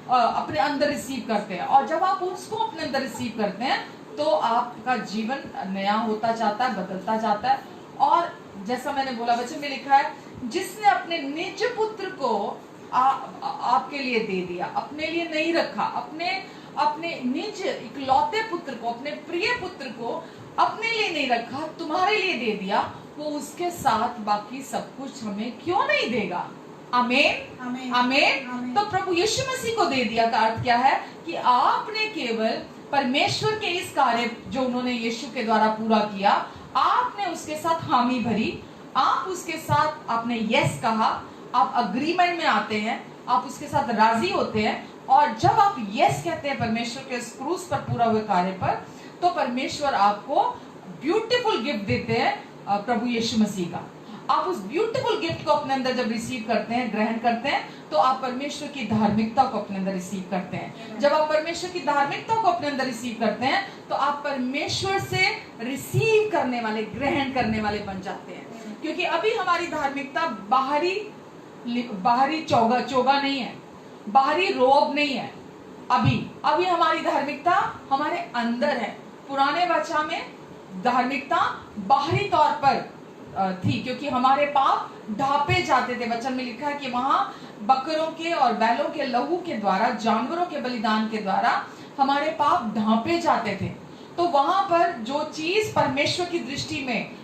अपने अंदर रिसीव करते हैं। और जब आप उसको अपने अंदर रिसीव करते हैं तो आपका जीवन नया होता जाता है, बदलता जाता है। और जैसा मैंने बोला, वचन में लिखा है, जिसने अपने निज पुत्र को आपके लिए दे दिया, अपने लिए नहीं रखा, अपने निज इकलौते पुत्र को, अपने प्रिय पुत्र को अपने लिए नहीं रखा, तुम्हारे लिए दे दिया, वो उसके साथ बाकी सब कुछ हमें क्यों नहीं देगा? आमीन, आमीन, आमीन। तो प्रभु यीशु मसीह को दे दिया का अर्थ क्या है कि आपने केवल परमेश्वर के इस कार्य जो उन्होंने यीशु के द्वारा पूरा किया, आपने उसके साथ हामी भरी, आप उसके साथ आपने यस कहा, आप अग्रीमेंट में आते हैं, आप उसके साथ राजी होते हैं। और जब आप यस कहते हैं परमेश्वर के क्रूस पर पूरा हुए कार्य पर, तो परमेश्वर आपको ब्यूटीफुल गिफ्ट देते हैं, प्रभु यीशु मसीह का। आप उस ब्यूटीफुल गिफ्ट को अपने अंदर जब रिसीव करते हैं, ग्रहण करते हैं, तो आप परमेश्वर की धार्मिकता को अपने अंदर रिसीव करते हैं। जब आप परमेश्वर की धार्मिकता को अपने अंदर रिसीव करते हैं तो आप परमेश्वर से रिसीव करने वाले, ग्रहण करने वाले बन जाते हैं। क्योंकि अभी हमारी धार्मिकता बाहरी चोगा नहीं है, बाहरी रोब नहीं है। अभी हमारी धार्मिकता हमारे अंदर है। पुराने वाचा में धार्मिकता बाहरी तौर पर थी, क्योंकि हमारे पाप ढांपे जाते थे। वचन में लिखा है कि वहां बकरों के और बैलों के लहू के द्वारा, जानवरों के बलिदान के द्वारा हमारे पाप ढांपे जाते थे। तो वहां पर जो चीज परमेश्वर की दृष्टि में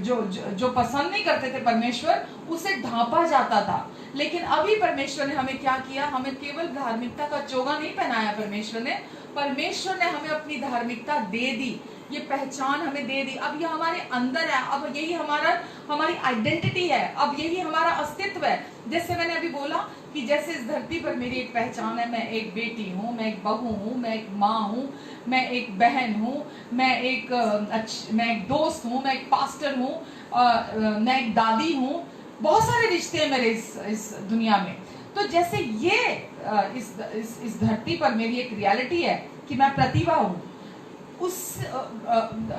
जो पसंद नहीं करते थे परमेश्वर, उसे ढांपा जाता था। लेकिन अभी परमेश्वर ने हमें क्या किया? हमें केवल धार्मिकता का चोगा नहीं पहनाया परमेश्वर ने हमें अपनी धार्मिकता दे दी, ये पहचान हमें दे दी। अब ये हमारे अंदर है, अब यही हमारी आइडेंटिटी है, अब यही हमारा अस्तित्व है। जैसे मैंने अभी बोला कि जैसे इस धरती पर मेरी एक पहचान है, मैं एक बेटी हूँ, मैं एक बहू हूँ, मैं एक माँ हूँ, मैं एक बहन हूँ, मैं एक दोस्त हूँ, मैं एक पास्टर हूँ, मैं एक दादी हूँ। बहुत सारे रिश्ते हैं मेरे इस दुनिया में। तो जैसे ये इस धरती पर मेरी एक रियलिटी है कि मैं प्रतिभा हूँ, उस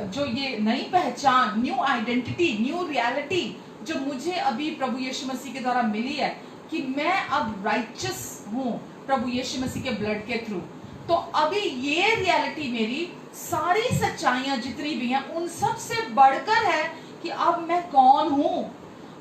जो ये नई पहचान, न्यू आइडेंटिटी, न्यू रियलिटी जो मुझे अभी प्रभु यीशु मसीह के द्वारा मिली है कि मैं अब राइचस हूँ प्रभु यीशु मसीह के ब्लड के थ्रू। तो अभी ये रियलिटी मेरी सारी सच्चाइयां जितनी भी हैं उन सब से बढ़कर है कि अब मैं कौन हूँ,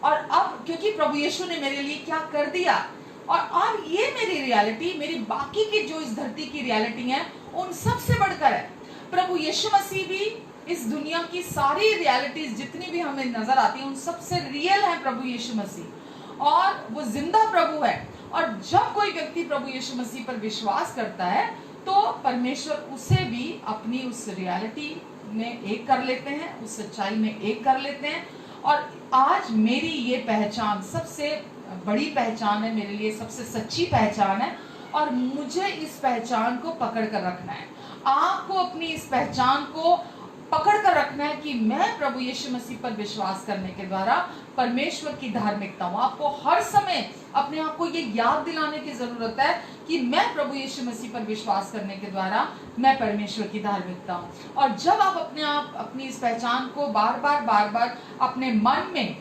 और अब क्योंकि प्रभु यीशु ने मेरे लिए क्या कर दिया, और अब ये मेरी रियलिटी मेरी बाकी की जो इस धरती की रियलिटी है उन सब से बढ़कर है। प्रभु यीशु मसीह भी इस दुनिया की सारी रियलिटीज जितनी भी हमें नजर आती है उन सबसे रियल है प्रभु यीशु मसीह, और वो जिंदा प्रभु है। और जब कोई व्यक्ति प्रभु यीशु मसीह पर विश्वास करता है तो परमेश्वर उसे भी अपनी उस रियलिटी में एक कर लेते हैं, उस सच्चाई में एक कर लेते हैं। और आज मेरी ये पहचान सबसे बड़ी पहचान है, मेरे लिए सबसे सच्ची पहचान है, और मुझे इस पहचान को पकड़ कर रखना है। आपको अपनी इस पहचान को पकड़ कर रखना है कि मैं प्रभु यीशु मसीह पर विश्वास करने के द्वारा परमेश्वर की धार्मिकता हूँ। आपको हर समय अपने आप को ये याद दिलाने की जरूरत है कि मैं प्रभु यीशु मसीह पर विश्वास करने के द्वारा मैं परमेश्वर की धार्मिकता हूँ। और जब आप अपनी इस पहचान को बार बार अपने मन में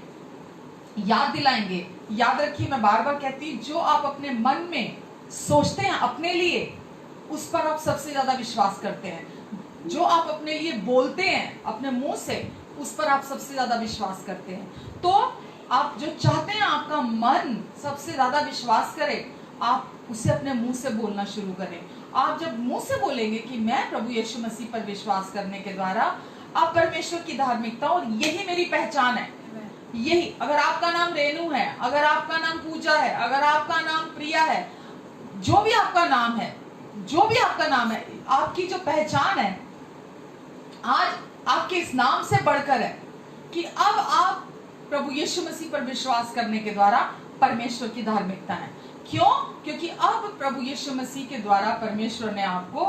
याद दिलाएंगे, याद रखिए मैं बार बार कहती हूँ, जो आप अपने मन में सोचते हैं अपने लिए उस पर आप सबसे ज्यादा विश्वास करते हैं। जो आप अपने लिए बोलते हैं अपने मुंह से उस पर आप सबसे ज्यादा विश्वास करते हैं। तो आप जो चाहते हैं आपका मन सबसे ज्यादा विश्वास करे, आप उसे अपने मुंह से बोलना शुरू करें। आप जब मुंह से बोलेंगे कि मैं प्रभु यीशु मसीह पर विश्वास करने के द्वारा आप परमेश्वर की धार्मिकता, और यही मेरी पहचान है, यही। अगर आपका नाम रेनू है, अगर आपका नाम पूजा है, अगर आपका नाम प्रिया है, जो भी आपका नाम है, जो भी आपका नाम है, आपकी जो पहचान है आज आपके इस नाम से बढ़कर है कि अब आप प्रभु यीशु मसीह पर विश्वास करने के द्वारा परमेश्वर की धार्मिकता है। क्यों? क्योंकि अब प्रभु यीशु मसीह के द्वारा परमेश्वर ने आपको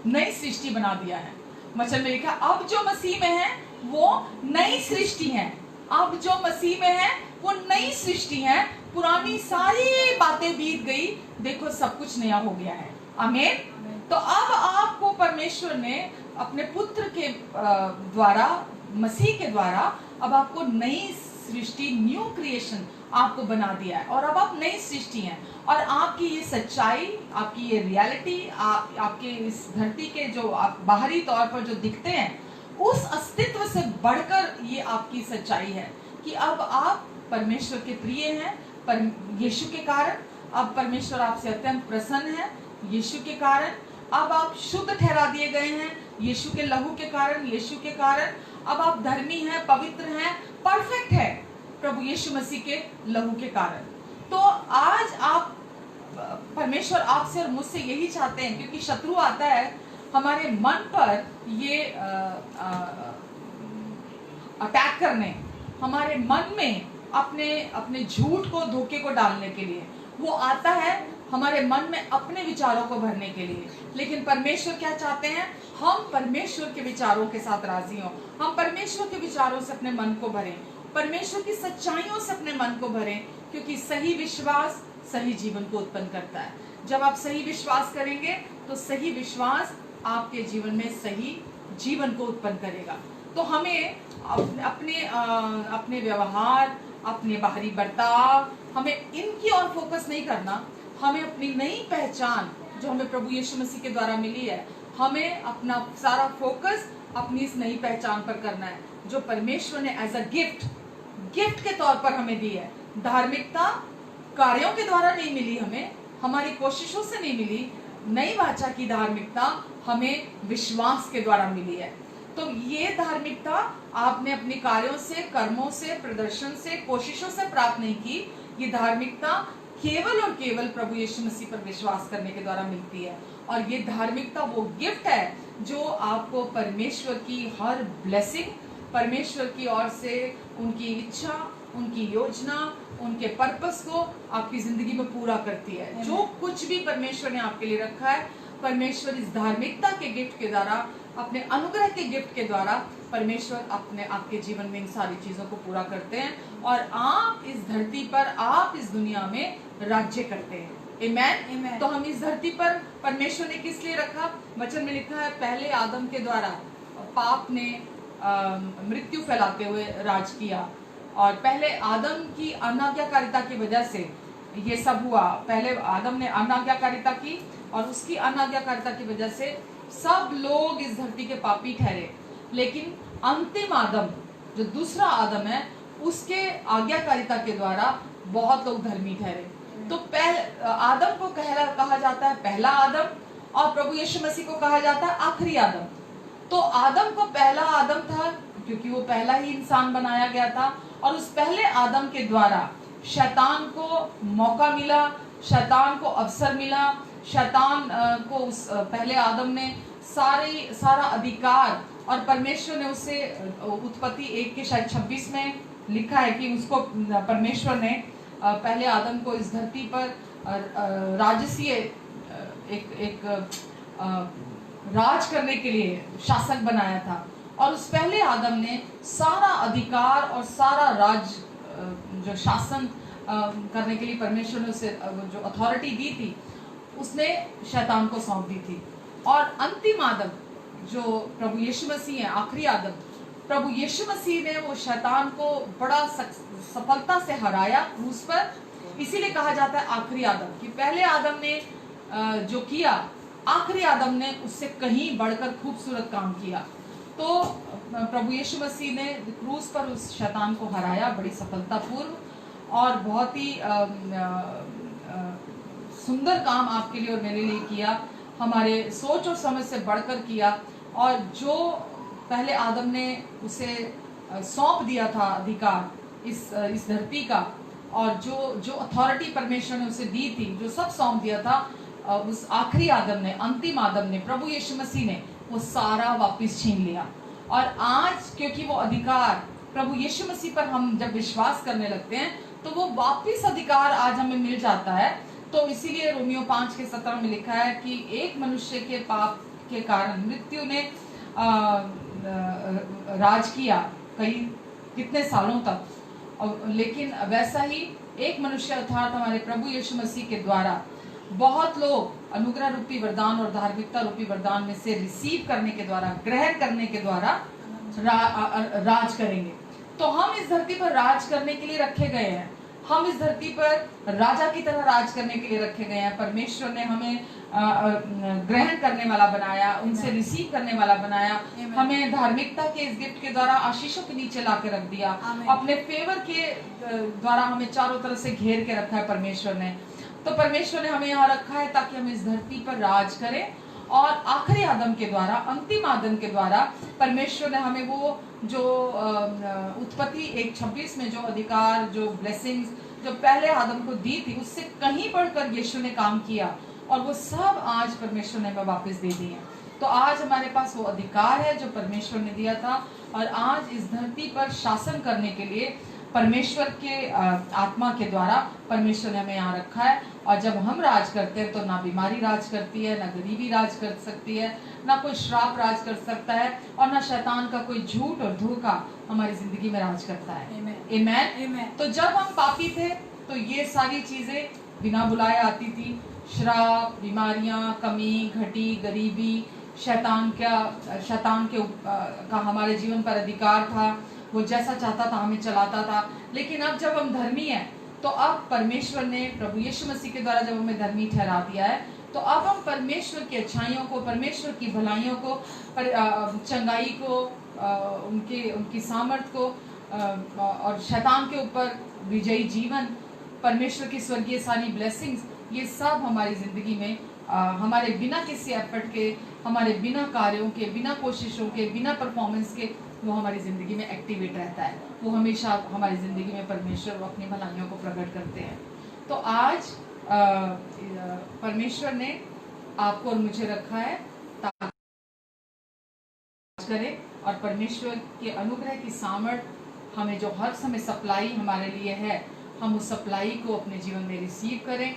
नई सृष्टि बना दिया है। वचन में लिखा, अब जो मसीह में है वो नई सृष्टि है। अब जो मसीह में है वो नई सृष्टि है, पुरानी सारी बातें बीत गई, देखो सब कुछ नया हो गया है। आमीन। तो अब आपको परमेश्वर ने अपने पुत्र के द्वारा, मसीह के द्वारा अब आपको नई सृष्टि, न्यू क्रिएशन आपको बना दिया है, और अब आप नई सृष्टि हैं। और आपकी ये सच्चाई, आपकी ये रियलिटी, आपके इस धरती के जो आप बाहरी तौर पर जो दिखते हैं उस अस्तित्व से बढ़कर ये आपकी सच्चाई है कि अब आप परमेश्वर के प्रिय हैं। पर यीशु के कारण अब परमेश्वर आपसे अत्यंत प्रसन्न है। यीशु के कारण अब आप शुद्ध ठहरा दिए गए हैं, यीशु के लहू के कारण, यीशु के कारण अब आप धर्मी हैं, पवित्र हैं, परफेक्ट है प्रभु यीशु मसीह के लहू के कारण। तो आज आप, परमेश्वर आपसे और मुझसे यही चाहते हैं, क्योंकि शत्रु आता है हमारे मन पर ये अटैक करने, हमारे मन में अपने झूठ को, धोखे को डालने के लिए वो आता है, हमारे मन में अपने विचारों को भरने के लिए। लेकिन परमेश्वर क्या चाहते हैं? हम परमेश्वर के विचारों के साथ राजी हों, हम परमेश्वर के विचारों से अपने मन को भरें, परमेश्वर की सच्चाइयों से अपने मन को भरें, क्योंकि सही विश्वास सही जीवन को उत्पन्न करता है। जब आप सही विश्वास करेंगे तो सही विश्वास आपके जीवन में सही जीवन को उत्पन्न करेगा। तो हमें अपने व्यवहार, अपने बाहरी बर्ताव, हमें इनकी ओर फोकस नहीं करना। हमें अपनी नई पहचान जो हमें प्रभु यीशु मसीह के द्वारा मिली है, हमें अपना सारा फोकस अपनी इस नई पहचान पर करना है। जो परमेश्वर ने एज अ गिफ्ट के तौर पर हमें दी है। धार्मिकता कार्यों के द्वारा नहीं मिली हमें, हमारी कोशिशों से नहीं मिली। नई वाचा की धार्मिकता हमें विश्वास के द्वारा मिली है। तो ये धार्मिकता आपने अपने कार्यों से, कर्मों से, प्रदर्शन से, कोशिशों से प्राप्त नहीं की। ये धार्मिकता केवल और केवल प्रभु यीशु मसीह पर विश्वास करने के द्वारा मिलती है। और ये धार्मिकता वो गिफ्ट है जो आपको परमेश्वर की हर ब्लेसिंग, परमेश्वर की ओर से उनकी इच्छा, उनकी योजना, उनके पर्पस को आपकी जिंदगी में पूरा करती है। जो कुछ भी परमेश्वर ने आपके लिए रखा है, परमेश्वर इस धार्मिकता के गिफ्ट के द्वारा, अपने अनुग्रह के गिफ्ट के द्वारा परमेश्वर अपने आपके जीवन में इन सारी चीजों को पूरा करते हैं। और आप इस धरती पर, आप इस दुनिया में राज्य करते हैं। आमेन। तो हम इस धरती पर परमेश्वर ने किस लिए रखा? वचन में लिखा है पहले आदम के द्वारा पाप ने मृत्यु फैलाते हुए राज किया, और पहले आदम की अनाज्ञाकारिता की वजह से ये सब हुआ। पहले आदम ने अनाज्ञाकारिता की और उसकी अनाज्ञाकारिता की वजह से सब लोग इस धरती के पापी ठहरे। लेकिन अंतिम आदम, जो दूसरा आदम है, उसके आज्ञाकारिता के द्वारा बहुत लोग धर्मी ठहरे। तो आदम को कहा जाता है पहला आदम, और प्रभु यीशु मसीह को कहा जाता है आखिरी आदम। तो आदम को पहला आदम था क्योंकि वो पहला ही इंसान बनाया गया था, और उस पहले आदम के द्वारा शैतान को मौका मिला, शैतान को अवसर मिला। शैतान को उस पहले आदम ने सारा अधिकार, और परमेश्वर ने उसे उत्पत्ति 1 के शायद 26 में लिखा है कि उसको परमेश्वर ने पहले आदम को इस धरती पर राजसीय एक राज करने के लिए शासक बनाया था। और उस पहले आदम ने सारा अधिकार और सारा राज जो शासन करने के लिए परमेश्वर ने उसे जो अथॉरिटी दी थी, उसने शैतान को सौंप दी थी। और अंतिम आदम जो प्रभु यीशु मसीह है, आखिरी आदम, प्रभु यीशु मसीह ने वो शैतान को बड़ा सफलता से हराया क्रूस पर। इसीलिए कहा जाता है आखिरी आदम, कि पहले आदम ने जो किया, आखिरी आदम ने उससे कहीं बढ़कर खूबसूरत काम किया। तो प्रभु यीशु मसीह ने क्रूस पर उस शैतान को हराया बड़ी सफलतापूर्व, और बहुत ही सुंदर काम आपके लिए और मेरे लिए किया, हमारे सोच और समझ से बढ़कर किया। और जो पहले आदम ने उसे सौंप दिया था अधिकार इस धरती का, और जो अथॉरिटी परमेश्वर ने उसे दी थी, जो सब सौंप दिया था, उस आखिरी आदम ने, अंतिम आदम ने, प्रभु यीशु मसीह ने वो सारा वापस छीन लिया। और आज क्योंकि वो अधिकार प्रभु यीशु मसीह पर हम जब विश्वास करने लगते हैं, तो वो वापस अधिकार आज हमें मिल जाता है। तो इसीलिए रोमियो 5 के 17 में लिखा है कि एक मनुष्य के पाप के कारण मृत्यु ने राज किया कितने सालों तक, लेकिन वैसा ही एक मनुष्य अर्थात हमारे प्रभु यीशु मसीह के द्वारा बहुत लोग अनुग्रह रूपी वरदान और धार्मिकता रूपी वरदान में से रिसीव करने के द्वारा, ग्रहण करने के द्वारा राज करेंगे। तो हम इस धरती पर राज करने के लिए रखे गए हैं। हम इस धरती पर राजा की तरह राज करने के लिए रखे गए हैं। परमेश्वर ने हमें ग्रहण करने वाला बनाया, उनसे रिसीव करने वाला बनाया, हमें धार्मिकता के इस गिफ्ट के द्वारा आशीषों के नीचे ला के रख दिया, अपने फेवर के द्वारा हमें चारों तरफ से घेर के रखा है परमेश्वर ने। तो परमेश्वर ने हमें यहाँ रखा है ताकि हम इस धरती पर राज करें। और आखिरी आदम के द्वारा, अंतिम आदम के द्वारा परमेश्वर ने हमें वो जो उत्पत्ति 1:26 में जो अधिकार, जो ब्लेसिंग्स जो पहले आदम को दी थी, उससे कहीं बढ़कर यीशु ने काम किया, और वो सब आज परमेश्वर ने हमें वापस दे दिए। तो आज हमारे पास वो अधिकार है जो परमेश्वर ने दिया था, और आज इस धरती पर शासन करने के लिए परमेश्वर के आत्मा के द्वारा परमेश्वर ने हमें यहाँ रखा है। और जब हम राज करते हैं तो ना बीमारी राज करती है, ना गरीबी राज कर सकती है, ना कोई श्राप राज कर सकता है, और ना शैतान का कोई झूठ और धोखा हमारी जिंदगी में राज करता है। आमेन। तो जब हम पापी थे तो ये सारी चीजें बिना बुलाए आती थी। श्राप, बीमारियां, कमी, घटी, गरीबी, शैतान का हमारे जीवन पर अधिकार था। वो जैसा चाहता था हमें चलाता था। लेकिन अब जब हम धर्मी हैं, तो अब परमेश्वर ने प्रभु यीशु मसीह के द्वारा जब हमें धर्मी ठहरा दिया है, तो अब हम परमेश्वर की अच्छाइयों को, परमेश्वर की भलाइयों को, चंगाई को, उनकी सामर्थ को और शैतान के ऊपर विजयी जीवन, परमेश्वर की स्वर्गीय सारी ब्लेसिंग्स, ये सब हमारी ज़िंदगी में हमारे बिना किसी एफर्ट के, हमारे बिना कार्यों के, बिना कोशिशों के, बिना परफॉर्मेंस के वो हमारी ज़िंदगी में एक्टिवेट रहता है। वो हमेशा हमारी ज़िंदगी में परमेश्वर वो अपनी भलाइयों को प्रकट करते हैं। तो आज परमेश्वर ने आपको और मुझे रखा है ताकि करें और परमेश्वर के अनुग्रह की सामर्थ हमें जो हर समय सप्लाई हमारे लिए है, हम उस सप्लाई को अपने जीवन में रिसीव करें।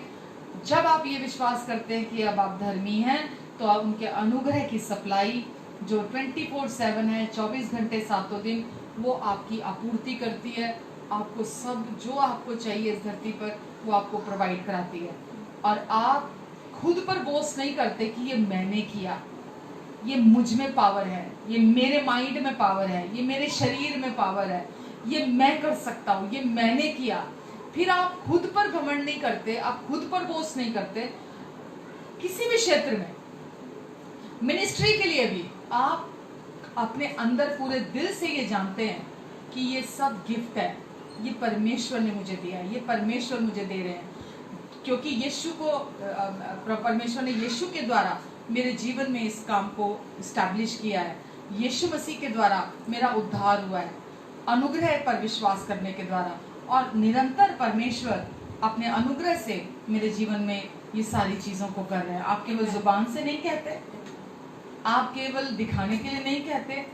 जब आप ये विश्वास करते हैं कि अब आप धर्मी हैं, तो आप उनके अनुग्रह की सप्लाई जो 24/7 है, 24 घंटे 7 दिन, वो आपकी आपूर्ति करती है। आपको सब जो आपको चाहिए इस धरती पर वो आपको प्रोवाइड कराती है। और आप खुद पर बोझ नहीं करते कि ये मैंने किया, ये मुझ में पावर है, ये मेरे माइंड में पावर है, ये मेरे शरीर में पावर है, ये मैं कर सकता हूँ, ये मैंने किया। फिर आप खुद पर घमंड नहीं करते, आप खुद पर बोझ नहीं करते। किसी भी क्षेत्र में, मिनिस्ट्री के लिए भी, आप अपने अंदर पूरे दिल से ये जानते हैं कि ये सब गिफ्ट है, ये परमेश्वर ने मुझे दिया है, ये परमेश्वर मुझे दे रहे हैं। क्योंकि यीशु को परमेश्वर ने यीशु के द्वारा मेरे जीवन में इस काम को इस्टेब्लिश किया है। यीशु मसीह के द्वारा मेरा उद्धार हुआ है, अनुग्रह पर विश्वास करने के द्वारा। और निरंतर परमेश्वर अपने अनुग्रह से मेरे जीवन में ये सारी चीज़ों को कर रहे हैं। आप केवल जुबान से नहीं कहते, आप केवल दिखाने के लिए नहीं कहते,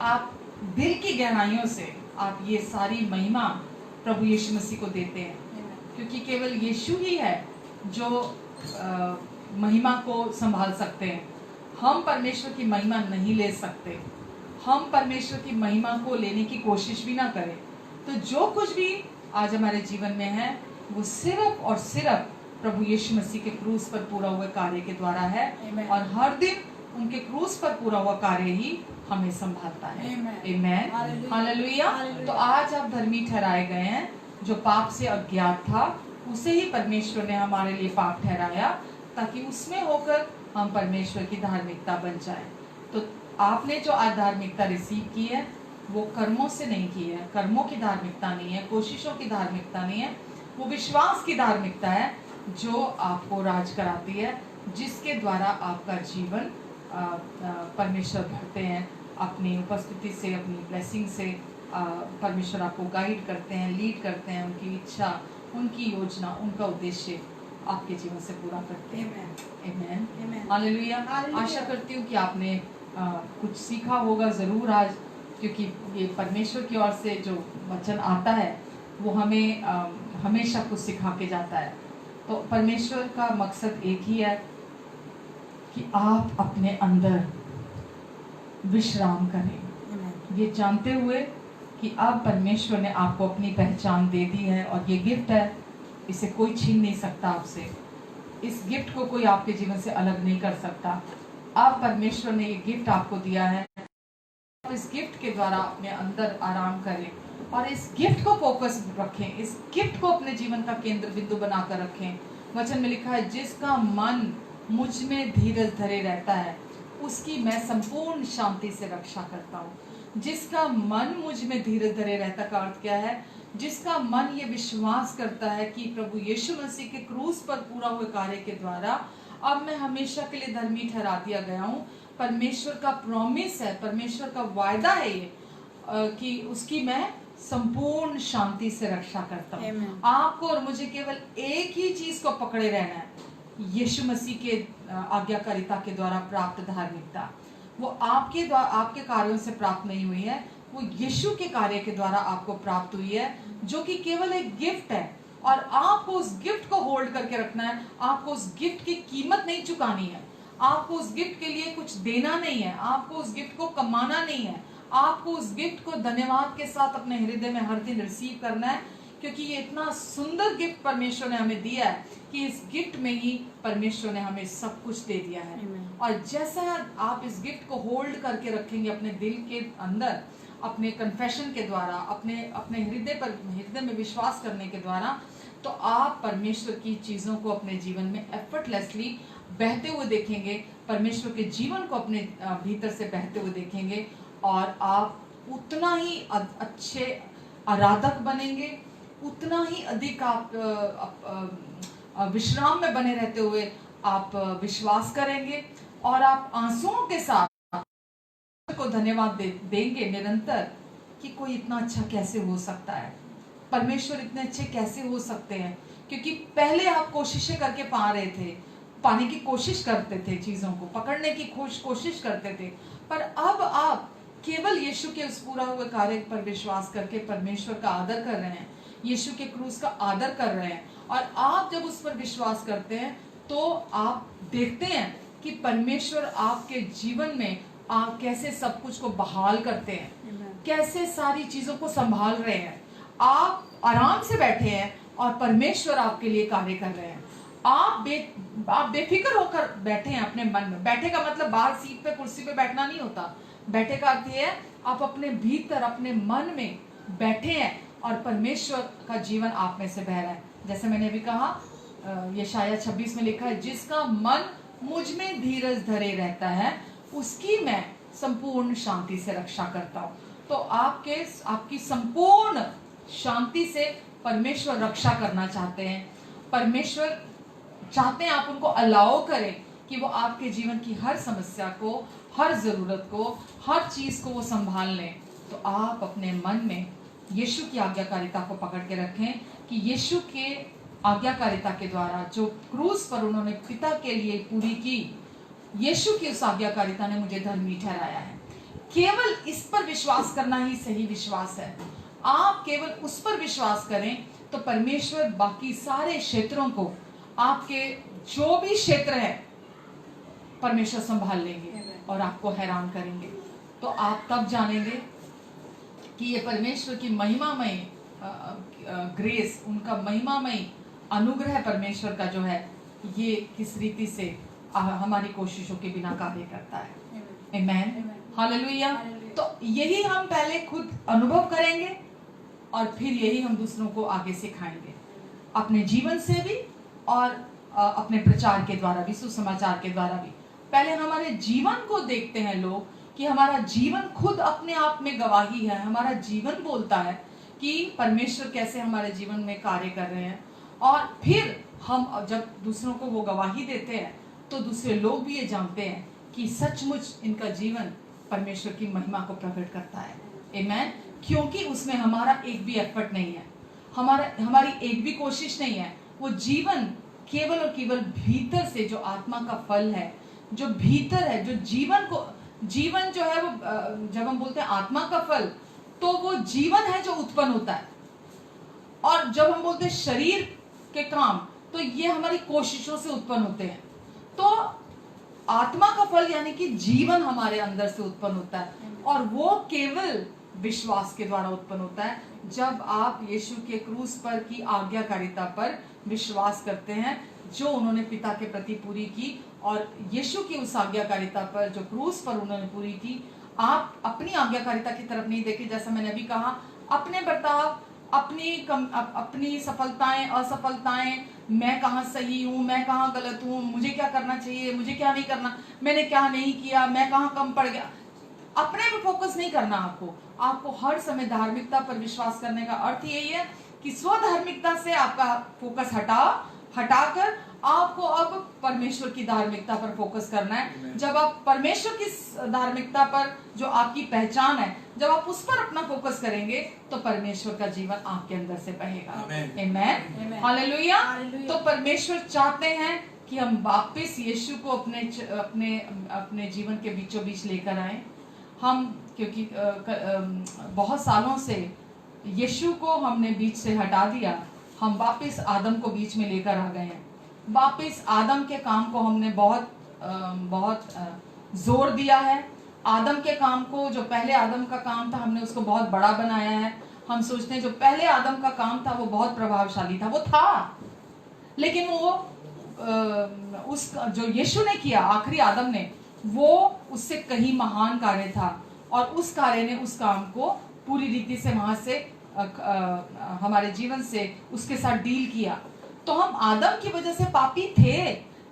आप दिल की गहराइयों से आप ये सारी महिमा प्रभु यीशु मसीह को देते हैं। क्योंकि केवल यीशु ही है जो महिमा को संभाल सकते हैं। हम परमेश्वर की महिमा नहीं ले सकते, हम परमेश्वर की महिमा को लेने की कोशिश भी ना करें। तो जो कुछ भी आज हमारे जीवन में है वो सिर्फ और सिर्फ प्रभु यीशु मसीह के क्रूस पर पूरा हुए कार्य के द्वारा है। और हर दिन उनके क्रूस पर पूरा हुआ कार्य ही हमें संभालता है। आमेन, हालेलुया। तो आज आप धर्मी ठहराए गए हैं। जो पाप से अज्ञात था उसे ही परमेश्वर ने हमारे लिए पाप ठहराया, ताकि उसमें होकर हम परमेश्वर की धार्मिकता बन जाए। तो आपने जो आज धार्मिकता रिसीव की है वो कर्मों से नहीं की है, कर्मों की धार्मिकता नहीं है, कोशिशों की धार्मिकता नहीं है, वो विश्वास की धार्मिकता है जो आपको राज कराती है, जिसके द्वारा आपका जीवन परमेश्वर भरते हैं अपनी उपस्थिति से, अपनी ब्लेसिंग से। परमेश्वर आपको गाइड करते हैं, लीड करते हैं, उनकी इच्छा, उनकी योजना, उनका उद्देश्य आपके जीवन से पूरा करते हैं। आमेन, हालेलुया। आशा करती हूँ कि आपने कुछ सीखा होगा ज़रूर आज, क्योंकि ये परमेश्वर की ओर से जो वचन आता है वो हमें हमेशा कुछ सिखा के जाता है। तो परमेश्वर का मकसद एक ही है कि आप अपने अंदर विश्राम करें, ये जानते हुए कि अब परमेश्वर ने आपको अपनी पहचान दे दी है और ये गिफ्ट है, इसे कोई छीन नहीं सकता आपसे। इस गिफ्ट को कोई आपके जीवन से अलग नहीं कर सकता। अब परमेश्वर ने ये गिफ्ट आपको दिया है, आप इस गिफ्ट के द्वारा अपने अंदर आराम करें और इस गिफ्ट को फोकस रखें, इस गिफ्ट को अपने जीवन का केंद्र बिंदु बनाकर रखें। वचन में लिखा है, जिसका मन मुझ में धीरज धरे रहता है उसकी मैं संपूर्ण शांति से रक्षा करता हूँ। जिसका मन मुझ में धीरज धरे रहता का अर्थ क्या है? जिसका मन ये विश्वास करता है कि प्रभु यीशु मसीह के क्रूस पर पूरा हुए कार्य के द्वारा अब मैं हमेशा के लिए धर्मी ठहरा दिया गया हूँ। परमेश्वर का प्रॉमिस है, परमेश्वर का वायदा है ये कि उसकी मैं संपूर्ण शांति से रक्षा करता हूँ। आपको और मुझे केवल एक ही चीज को पकड़े रहना है, यीशु मसीह के आज्ञाकारिता के द्वारा प्राप्त धार्मिकता। वो आपके कार्यों से प्राप्त नहीं हुई है, वो यीशु के कार्य के द्वारा आपको प्राप्त हुई है, जो कि केवल एक गिफ्ट है। और आपको उस गिफ्ट को होल्ड करके रखना है। आपको उस गिफ्ट की कीमत नहीं चुकानी है, आपको उस गिफ्ट के लिए कुछ देना नहीं है, आपको उस गिफ्ट को कमाना नहीं है। आपको उस गिफ्ट को धन्यवाद के साथ अपने हृदय में हर दिन रिसीव करना है, क्योंकि ये इतना सुंदर गिफ्ट परमेश्वर ने हमें दिया है कि इस गिफ्ट में ही परमेश्वर ने हमें सब कुछ दे दिया है। और जैसा आप इस गिफ्ट को होल्ड करके रखेंगे अपने दिल के अंदर, अपने कन्फेशन के द्वारा, अपने हृदय में विश्वास करने के द्वारा, तो आप परमेश्वर की चीज़ों को अपने जीवन में एफर्टलेसली बहते हुए देखेंगे, परमेश्वर के जीवन को अपने भीतर से बहते हुए देखेंगे। और आप उतना ही अच्छे आराधक बनेंगे, उतना ही अधिक आप विश्राम में बने रहते हुए आप विश्वास करेंगे और आप आंसुओं के साथ को धन्यवाद देंगे निरंतर कि कोई इतना अच्छा कैसे हो सकता है, परमेश्वर इतने अच्छे कैसे हो सकते हैं। क्योंकि पहले आप कोशिशें करके पा रहे थे, पाने की कोशिश करते थे, चीजों को पकड़ने की कोशिश करते थे, पर अब आप केवल यीशु के उस पूरा हुए कार्य पर विश्वास करके परमेश्वर का आदर कर रहे हैं, यीशु के क्रूस का आदर कर रहे हैं। और आप जब उस पर विश्वास करते हैं तो आप देखते हैं कि परमेश्वर आपके जीवन में आप कैसे सब कुछ को बहाल करते हैं, कैसे सारी चीजों को संभाल रहे हैं। आप आराम से बैठे हैं और परमेश्वर आपके लिए कार्य कर रहे हैं। आप बेफिक्र होकर बैठे हैं अपने मन में। बैठे का मतलब बाहर सीट पे कुर्सी पे बैठना नहीं होता। बैठे का अर्थ है आप अपने भीतर अपने मन में बैठे हैं और परमेश्वर का जीवन आप में से बह रहा है। जैसे मैंने अभी कहा, यशाया 26 में लिखा है, जिसका मन मुझ में धीरज धरे रहता है उसकी मैं संपूर्ण शांति से रक्षा करता हूँ। तो आपकी संपूर्ण शांति से परमेश्वर रक्षा करना चाहते हैं। परमेश्वर चाहते हैं आप उनको अलाउ करें कि वो आपके जीवन की हर समस्या को, हर जरूरत को, हर चीज को वो संभाल लें। तो आप अपने मन में यीशु की आज्ञाकारिता को पकड़ के रखें कि यीशु के आज्ञाकारिता के द्वारा जो क्रूस पर उन्होंने पिता के लिए पूरी की, यीशु की उस आज्ञाकारिता ने मुझे धर्मी ठहराया है। केवल इस पर विश्वास करना ही सही विश्वास है। आप केवल उस पर विश्वास करें तो परमेश्वर बाकी सारे क्षेत्रों को, आपके जो भी क्षेत्र है, परमेश्वर संभाल लेंगे और आपको हैरान करेंगे। तो आप तब जानेंगे कि ये परमेश्वर की महिमामय ग्रेस, उनका महिमामय अनुग्रह परमेश्वर का जो है, ये किस रीति से हमारी कोशिशों के बिना कार्य करता है। आमेन, हालेलुया। तो यही हम पहले खुद अनुभव करेंगे और फिर यही हम दूसरों को आगे सिखाएंगे, अपने जीवन से भी और अपने प्रचार के द्वारा भी, सुसमाचार के द्वारा भी। पहले हमारे जीवन को देखते हैं लोग कि हमारा जीवन खुद अपने आप में गवाही है। हमारा जीवन बोलता है कि परमेश्वर कैसे हमारे जीवन में कार्य कर रहे हैं। और फिर हम जब दूसरों को वो गवाही देते हैं तो दूसरे लोग भी ये जानते हैं कि सचमुच इनका जीवन परमेश्वर की महिमा को प्रकट करता है। आमेन। क्योंकि उसमें हमारा एक भी एफर्ट नहीं है, हमारी एक भी कोशिश नहीं है। वो जीवन केवल और केवल भीतर से जो आत्मा का फल है, जो भीतर है, जो जीवन जो है वो, जब हम बोलते हैं आत्मा का फल, तो वो जीवन है जो उत्पन्न होता है। और जब हम बोलते हैं शरीर के काम, तो ये हमारी कोशिशों से उत्पन्न होते हैं। तो आत्मा का फल यानी कि जीवन हमारे अंदर से उत्पन्न होता है, और वो केवल विश्वास के द्वारा उत्पन्न होता है। जब आप यीशु के क्रूस पर की आज्ञाकारिता पर विश्वास करते हैं जो उन्होंने पिता के प्रति पूरी की, और यीशु की उस आज्ञाकारिता पर जो क्रूस पर उन्होंने पूरी की, आप अपनी आज्ञाकारिता की तरफ नहीं देखे। जैसा मैंने अभी कहा, अपने बर्ताव, अपनी सफलताएं, असफलताएं, मैं कहाँ सही हूँ, मैं कहाँ गलत हूँ, मुझे क्या करना चाहिए, मुझे क्या नहीं करना, मैंने क्या नहीं किया, मैं कहाँ कम पड़ गया, अपने पे फोकस नहीं करना। आपको हर समय धार्मिकता पर विश्वास करने का अर्थ यही है कि स्वधार्मिकता से आपका फोकस हटाकर आपको अब परमेश्वर की धार्मिकता पर फोकस करना है। जब आप परमेश्वर की धार्मिकता पर, जो आपकी पहचान है, जब आप उस पर अपना फोकस करेंगे तो परमेश्वर का जीवन आपके अंदर से बहेगा। आमेन, हालेलुया। तो परमेश्वर चाहते हैं कि हम वापस यीशु को अपने जीवन के बीचों बीच लेकर आए। हम क्योंकि बहुत सालों से यीशु को हमने बीच से हटा दिया, हम वापस आदम को बीच में लेकर आ गए हैं। वापस आदम के काम को हमने बहुत जोर दिया है। आदम के काम को, जो पहले आदम का काम था, हमने उसको बहुत बड़ा बनाया है। हम सोचते हैं जो पहले आदम का काम था वो बहुत प्रभावशाली था, वो था, लेकिन वो उस जो यीशु ने किया, आखिरी आदम ने, वो उससे कहीं महान कार्य था, और उस कार्य ने उस काम को पूरी रीति से वहां से हमारे जीवन से उसके साथ डील किया। तो हम आदम की वजह से पापी थे,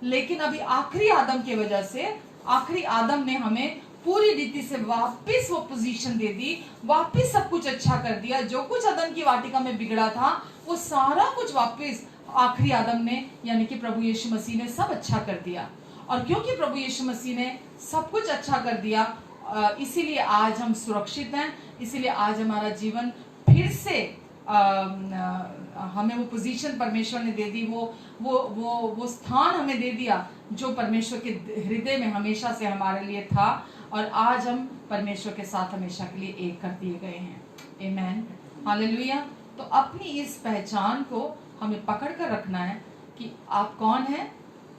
लेकिन अभी आखिरी आदम की वजह से, आखिरी आदम ने हमें पूरी रीति से वापस वो पोजीशन दे दी, वापस सब कुछ अच्छा कर दिया। जो कुछ अदन की वाटिका में बिगड़ा था वो सारा कुछ वापस आखिरी आदम ने यानी कि प्रभु यीशु मसीह ने सब अच्छा कर दिया। और क्योंकि प्रभु यीशु मसीह ने सब कुछ अच्छा कर दिया, इसीलिए आज हम सुरक्षित हैं, इसीलिए आज हमारा जीवन फिर से हमें वो पोजीशन परमेश्वर ने दे दी, वो स्थान हमें दे दिया जो परमेश्वर के हृदय में हमेशा से हमारे लिए था। और आज हम परमेश्वर के साथ हमेशा के लिए एक कर दिए गए हैं। आमेन, हालेलुया। तो अपनी इस पहचान को हमें पकड़ कर रखना है कि आप कौन हैं।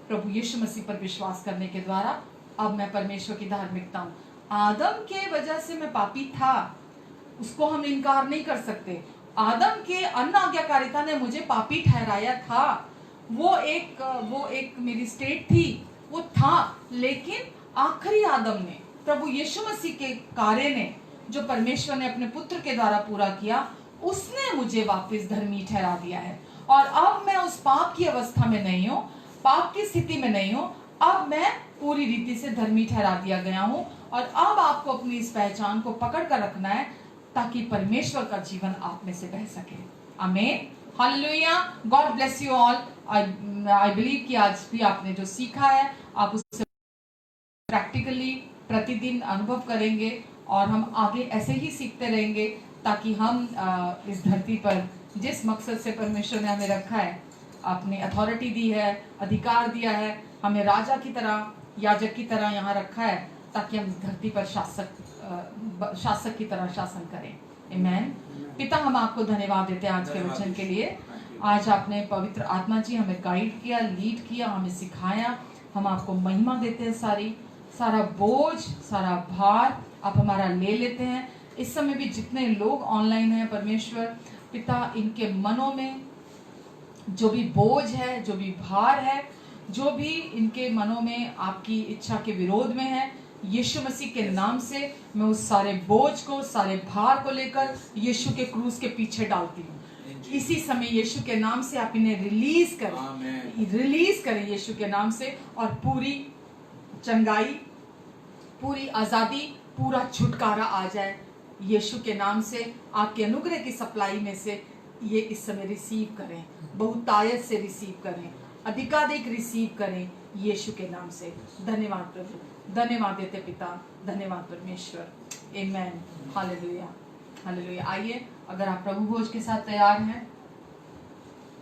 प्रभु यीशु मसीह पर विश्वास करने के द्वारा अब मैं परमेश्वर की धार्मिकता हूँ। आदम के वजह से मैं पापी था, उसको हम इनकार नहीं कर सकते। आदम के अनाज्ञाकारिता ने मुझे पापी ठहराया था। वो एक मेरी स्टेट थी, वो था। लेकिन आखिरी आदम ने, प्रभु यीशु मसीह के कार्य ने, जो परमेश्वर ने अपने पुत्र के द्वारा पूरा किया, उसने मुझे वापस धर्मी ठहरा दिया है। और अब मैं उस पाप की अवस्था में नहीं हूँ, पाप की स्थिति में नहीं हूँ। अब मैं पूरी रीति से धर्मी ठहरा दिया गया हूँ। और अब आपको अपनी इस पहचान को पकड़ कर रखना है ताकि परमेश्वर का जीवन आप में से बह सके। आमीन, hallelujah. God bless you all. I believe कि आज भी आपने जो सीखा है आप उससे प्रैक्टिकली प्रतिदिन अनुभव करेंगे और हम आगे ऐसे ही सीखते रहेंगे ताकि हम इस धरती पर जिस मकसद से परमेश्वर ने हमें रखा है, अपनी अथॉरिटी दी है, अधिकार दिया है, हमें राजा की तरह, याजक की तरह यहाँ रखा है ताकि हम इस धरती पर शासक की तरह शासन करें। आमेन। पिता, हम आपको धन्यवाद देते हैं आज के वचन के लिए। आज आपने पवित्र आत्मा जी हमें गाइड किया, लीड किया, हमें सिखाया। हम आपको महिमा देते हैं। सारा बोझ, सारा भार आप हमारा ले लेते हैं। इस समय भी जितने लोग ऑनलाइन हैं परमेश्वर पिता, इनके मनों में जो भी बोझ है, जो भी भार है, जो भी इनके मनों में आपकी इच्छा के विरोध में है, यीशु मसीह के नाम से मैं उस सारे बोझ को, सारे भार को लेकर यीशु के क्रूस के पीछे डालती हूँ। इसी समय यीशु के नाम से आप इन्हें रिलीज करें यीशु के नाम से। और पूरी चंगाई, पूरी आजादी, पूरा छुटकारा आ जाए यीशु के नाम से। आपके अनुग्रह की सप्लाई में से ये इस समय रिसीव करें, बहुतायत से रिसीव करें, अधिकाधिक रिसीव करें यीशु के नाम से। धन्यवाद प्रभु, धन्यवाद देते पिता, धन्यवाद परमेश्वर। आमेन, हालेलुया, हालेलुया। आइए, अगर आप प्रभु भोज के साथ तैयार हैं,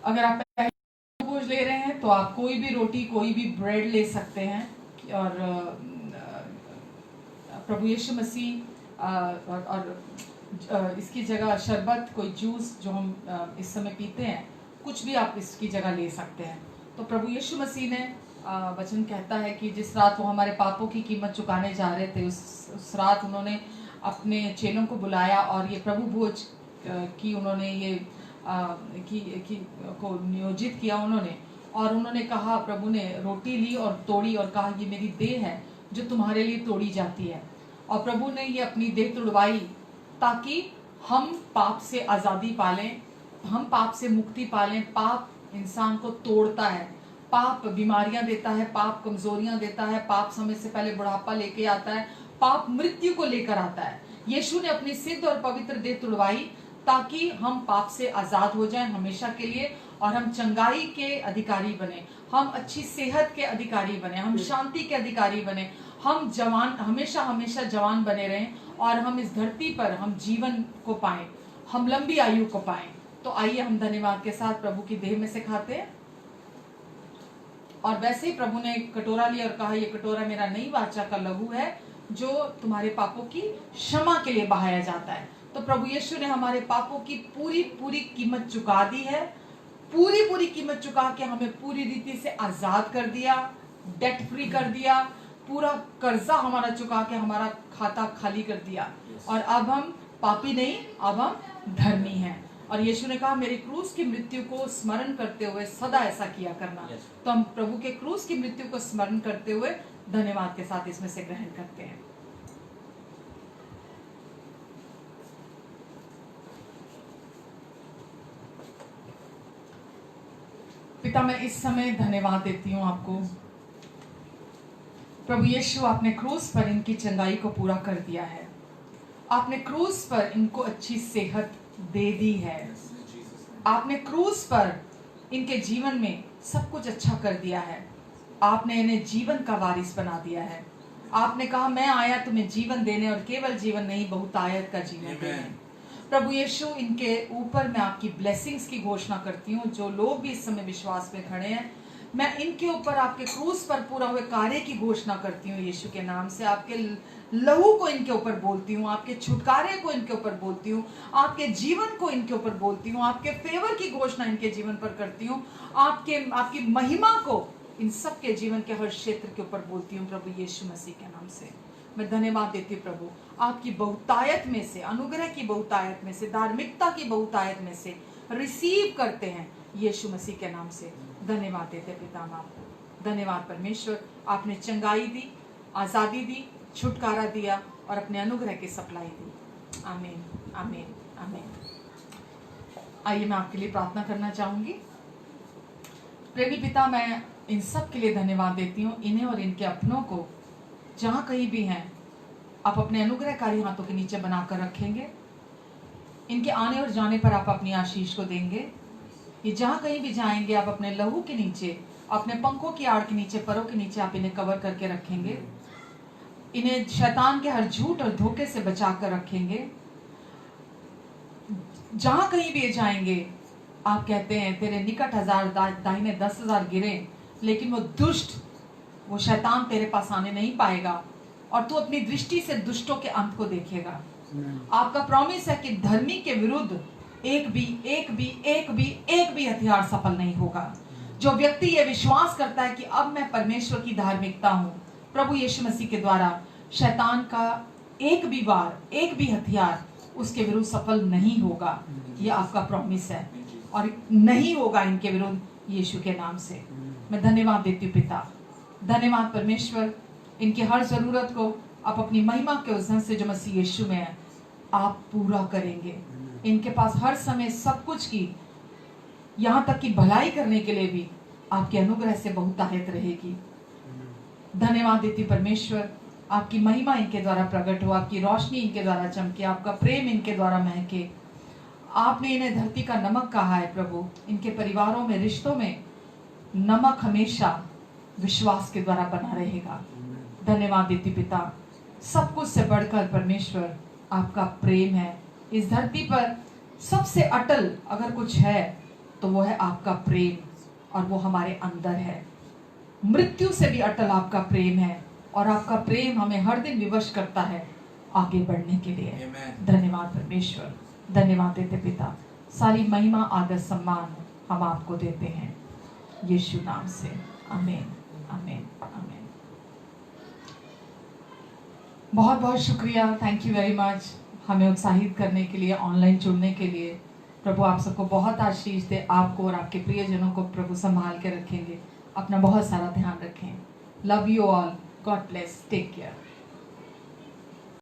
अगर आप प्रभु भोज ले रहे हैं तो आप कोई भी रोटी, कोई भी ब्रेड ले सकते हैं। और प्रभु यीशु मसीह और इसकी जगह शरबत, कोई जूस जो हम इस समय पीते हैं, कुछ भी आप इसकी जगह ले सकते हैं। तो प्रभु यीशु मसीह ने वचन कहता है कि जिस रात वो हमारे पापों की कीमत चुकाने जा रहे थे, उस रात उन्होंने अपने चेलों को बुलाया और ये प्रभु भोज की उन्होंने ये को नियोजित किया उन्होंने। और उन्होंने कहा, प्रभु ने रोटी ली और तोड़ी और कहा, ये मेरी देह है जो तुम्हारे लिए तोड़ी जाती है। और प्रभु ने ये अपनी देह तुड़वाई ताकि हम पाप से आज़ादी पालें, हम पाप से मुक्ति पालें। पाप इंसान को तोड़ता है, पाप बीमारियां देता है, पाप कमजोरियां देता है, पाप समय से पहले बुढ़ापा लेके आता है, पाप मृत्यु को लेकर आता है। यीशु ने अपनी सिद्ध और पवित्र देह तुड़वाई ताकि हम पाप से आजाद हो जाएं हमेशा के लिए, और हम चंगाई के अधिकारी बने, हम अच्छी सेहत के अधिकारी बने, हम शांति के अधिकारी बने, हम जवान, हमेशा हमेशा जवान बने रहें, और हम इस धरती पर हम जीवन को पाएं, हम लंबी आयु को पाएं। तो आइए हम धन्यवाद के साथ प्रभु की देह में से खाते हैं। और वैसे ही प्रभु ने एक कटोरा लिया और कहा, ये कटोरा मेरा नई वाचा का लहू है जो तुम्हारे पापों की क्षमा के लिए बहाया जाता है। तो प्रभु यीशु ने हमारे पापों की पूरी पूरी कीमत चुका दी है, पूरी पूरी कीमत चुका के हमें पूरी रीति से आजाद कर दिया, डेट फ्री कर दिया, पूरा कर्जा हमारा चुका के हमारा खाता खाली कर दिया। और अब हम पापी नहीं, अब हम धर्मी हैं। और यीशु ने कहा, मेरे क्रूस की मृत्यु को स्मरण करते हुए सदा ऐसा किया करना। तो हम प्रभु के क्रूस की मृत्यु को स्मरण करते हुए धन्यवाद के साथ इसमें से ग्रहण करते हैं। पिता, मैं इस समय धन्यवाद देती हूँ आपको प्रभु यीशु, आपने क्रूस पर इनकी चंगाई को पूरा कर दिया है। आपने क्रूस पर इनको अच्छी सेहत दे दी है। आपने क्रूस पर इनके जीवन में सब कुछ अच्छा कर दिया है। आपने इन्हें जीवन का वारिस बना दिया है। आपने कहा, मैं आया तुम्हें जीवन देने, और केवल जीवन नहीं, बहुतायत का जीवन देने। प्रभु यीशु, इनके ऊपर मैं आपकी ब्लेसिंग्स की घोषणा करती हूँ। जो लोग भी इस समय विश्वास में खड़े हैं, मैं इनके ऊपर आपके क्रूस पर पूरा हुए कार्य की घोषणा करती हूँ यीशु के नाम से। आपके लहू को इनके ऊपर बोलती हूँ, आपके छुटकारे को इनके ऊपर बोलती हूँ, आपके जीवन को इनके ऊपर बोलती हूँ, आपके फेवर की घोषणा इनके जीवन पर करती हूँ, आपकी महिमा को इन सब के जीवन के हर क्षेत्र के ऊपर बोलती हूँ प्रभु यीशु मसीह के नाम से। मैं धन्यवाद देती हूँ प्रभु, आपकी बहुतायत में से, अनुग्रह की बहुतायत में से, धार्मिकता की बहुतायत में से रिसीव करते हैं यीशु मसीह के नाम से। धन्यवाद देते पिता हम आपको। धन्यवाद परमेश्वर, आपने चंगाई दी, आज़ादी दी, छुटकारा दिया और अपने अनुग्रह की सप्लाई दी। आमीन, आमीन, आमीन। आइए मैं आपके लिए प्रार्थना करना चाहूंगी। प्रेमी पिता, मैं इन सब के लिए धन्यवाद देती हूँ, इन्हें और इनके अपनों को जहाँ कहीं भी हैं आप अपने अनुग्रहकारी हाथों के नीचे बनाकर रखेंगे। इनके आने और जाने पर आप अपनी आशीष को देंगे। ये जहाँ कहीं भी जाएंगे आप अपने लहू के नीचे, अपने पंखों की आड़ के नीचे, परों के नीचे आप इन्हें कवर करके रखेंगे। इन्हें शैतान के हर झूठ और धोखे से बचा कर रखेंगे। जहाँ कहीं भी ये जाएंगे आप कहते हैं, तेरे निकट 1000 दाहिने 10,000 गिरे, लेकिन वो दुष्ट, वो शैतान तेरे पास आने नहीं पाएगा, और तू अपनी दृष्टि से दुष्टों के अंत को देखेगा। आपका प्रॉमिस है कि धर्मी के विरुद्ध एक भी हथियार सफल नहीं होगा। जो व्यक्ति ये विश्वास करता है कि अब मैं परमेश्वर की धार्मिकता हूँ, प्रभु यीशु मसीह के द्वारा शैतान का एक भी वार, एक भी हथियार उसके विरुद्ध सफल नहीं होगा। ये आपका प्रॉमिस है और नहीं होगा इनके विरुद्ध यीशु के नाम से। मैं धन्यवाद देती हूँ पिता। धन्यवाद परमेश्वर, इनकी हर जरूरत को आप अपनी महिमा के उस धन से जो मसीह यीशु में है आप पूरा करेंगे। इनके पास हर समय सब कुछ की, यहाँ तक कि भलाई करने के लिए भी आपके अनुग्रह से बहुतायत रहेगी। धन्यवाद देती परमेश्वर, आपकी महिमा इनके द्वारा प्रकट हो, आपकी रोशनी इनके द्वारा चमके, आपका प्रेम इनके द्वारा महके। आपने इन्हें धरती का नमक कहा है प्रभु। इनके परिवारों में, रिश्तों में नमक हमेशा विश्वास के द्वारा बना रहेगा। धन्यवाद देती पिता, सब कुछ से बढ़कर परमेश्वर आपका प्रेम है। इस धरती पर सबसे अटल अगर कुछ है तो वो है आपका प्रेम, और वो हमारे अंदर है। मृत्यु से भी अटल आपका प्रेम है, और आपका प्रेम हमें हर दिन विवश करता है आगे बढ़ने के लिए। धन्यवाद परमेश्वर, धन्यवाद देते पिता। सारी महिमा, आदर, सम्मान हम आपको देते हैं यीशु नाम से। आमीन, आमीन, आमीन। बहुत बहुत शुक्रिया, थैंक यू वेरी मच हमें उत्साहित करने के लिए, ऑनलाइन जुड़ने के लिए। प्रभु आप सबको बहुत आशीष दे, आपको और आपके प्रियजनों को प्रभु संभाल के रखेंगे। अपना बहुत सारा ध्यान रखें। Love you all, God bless, take care.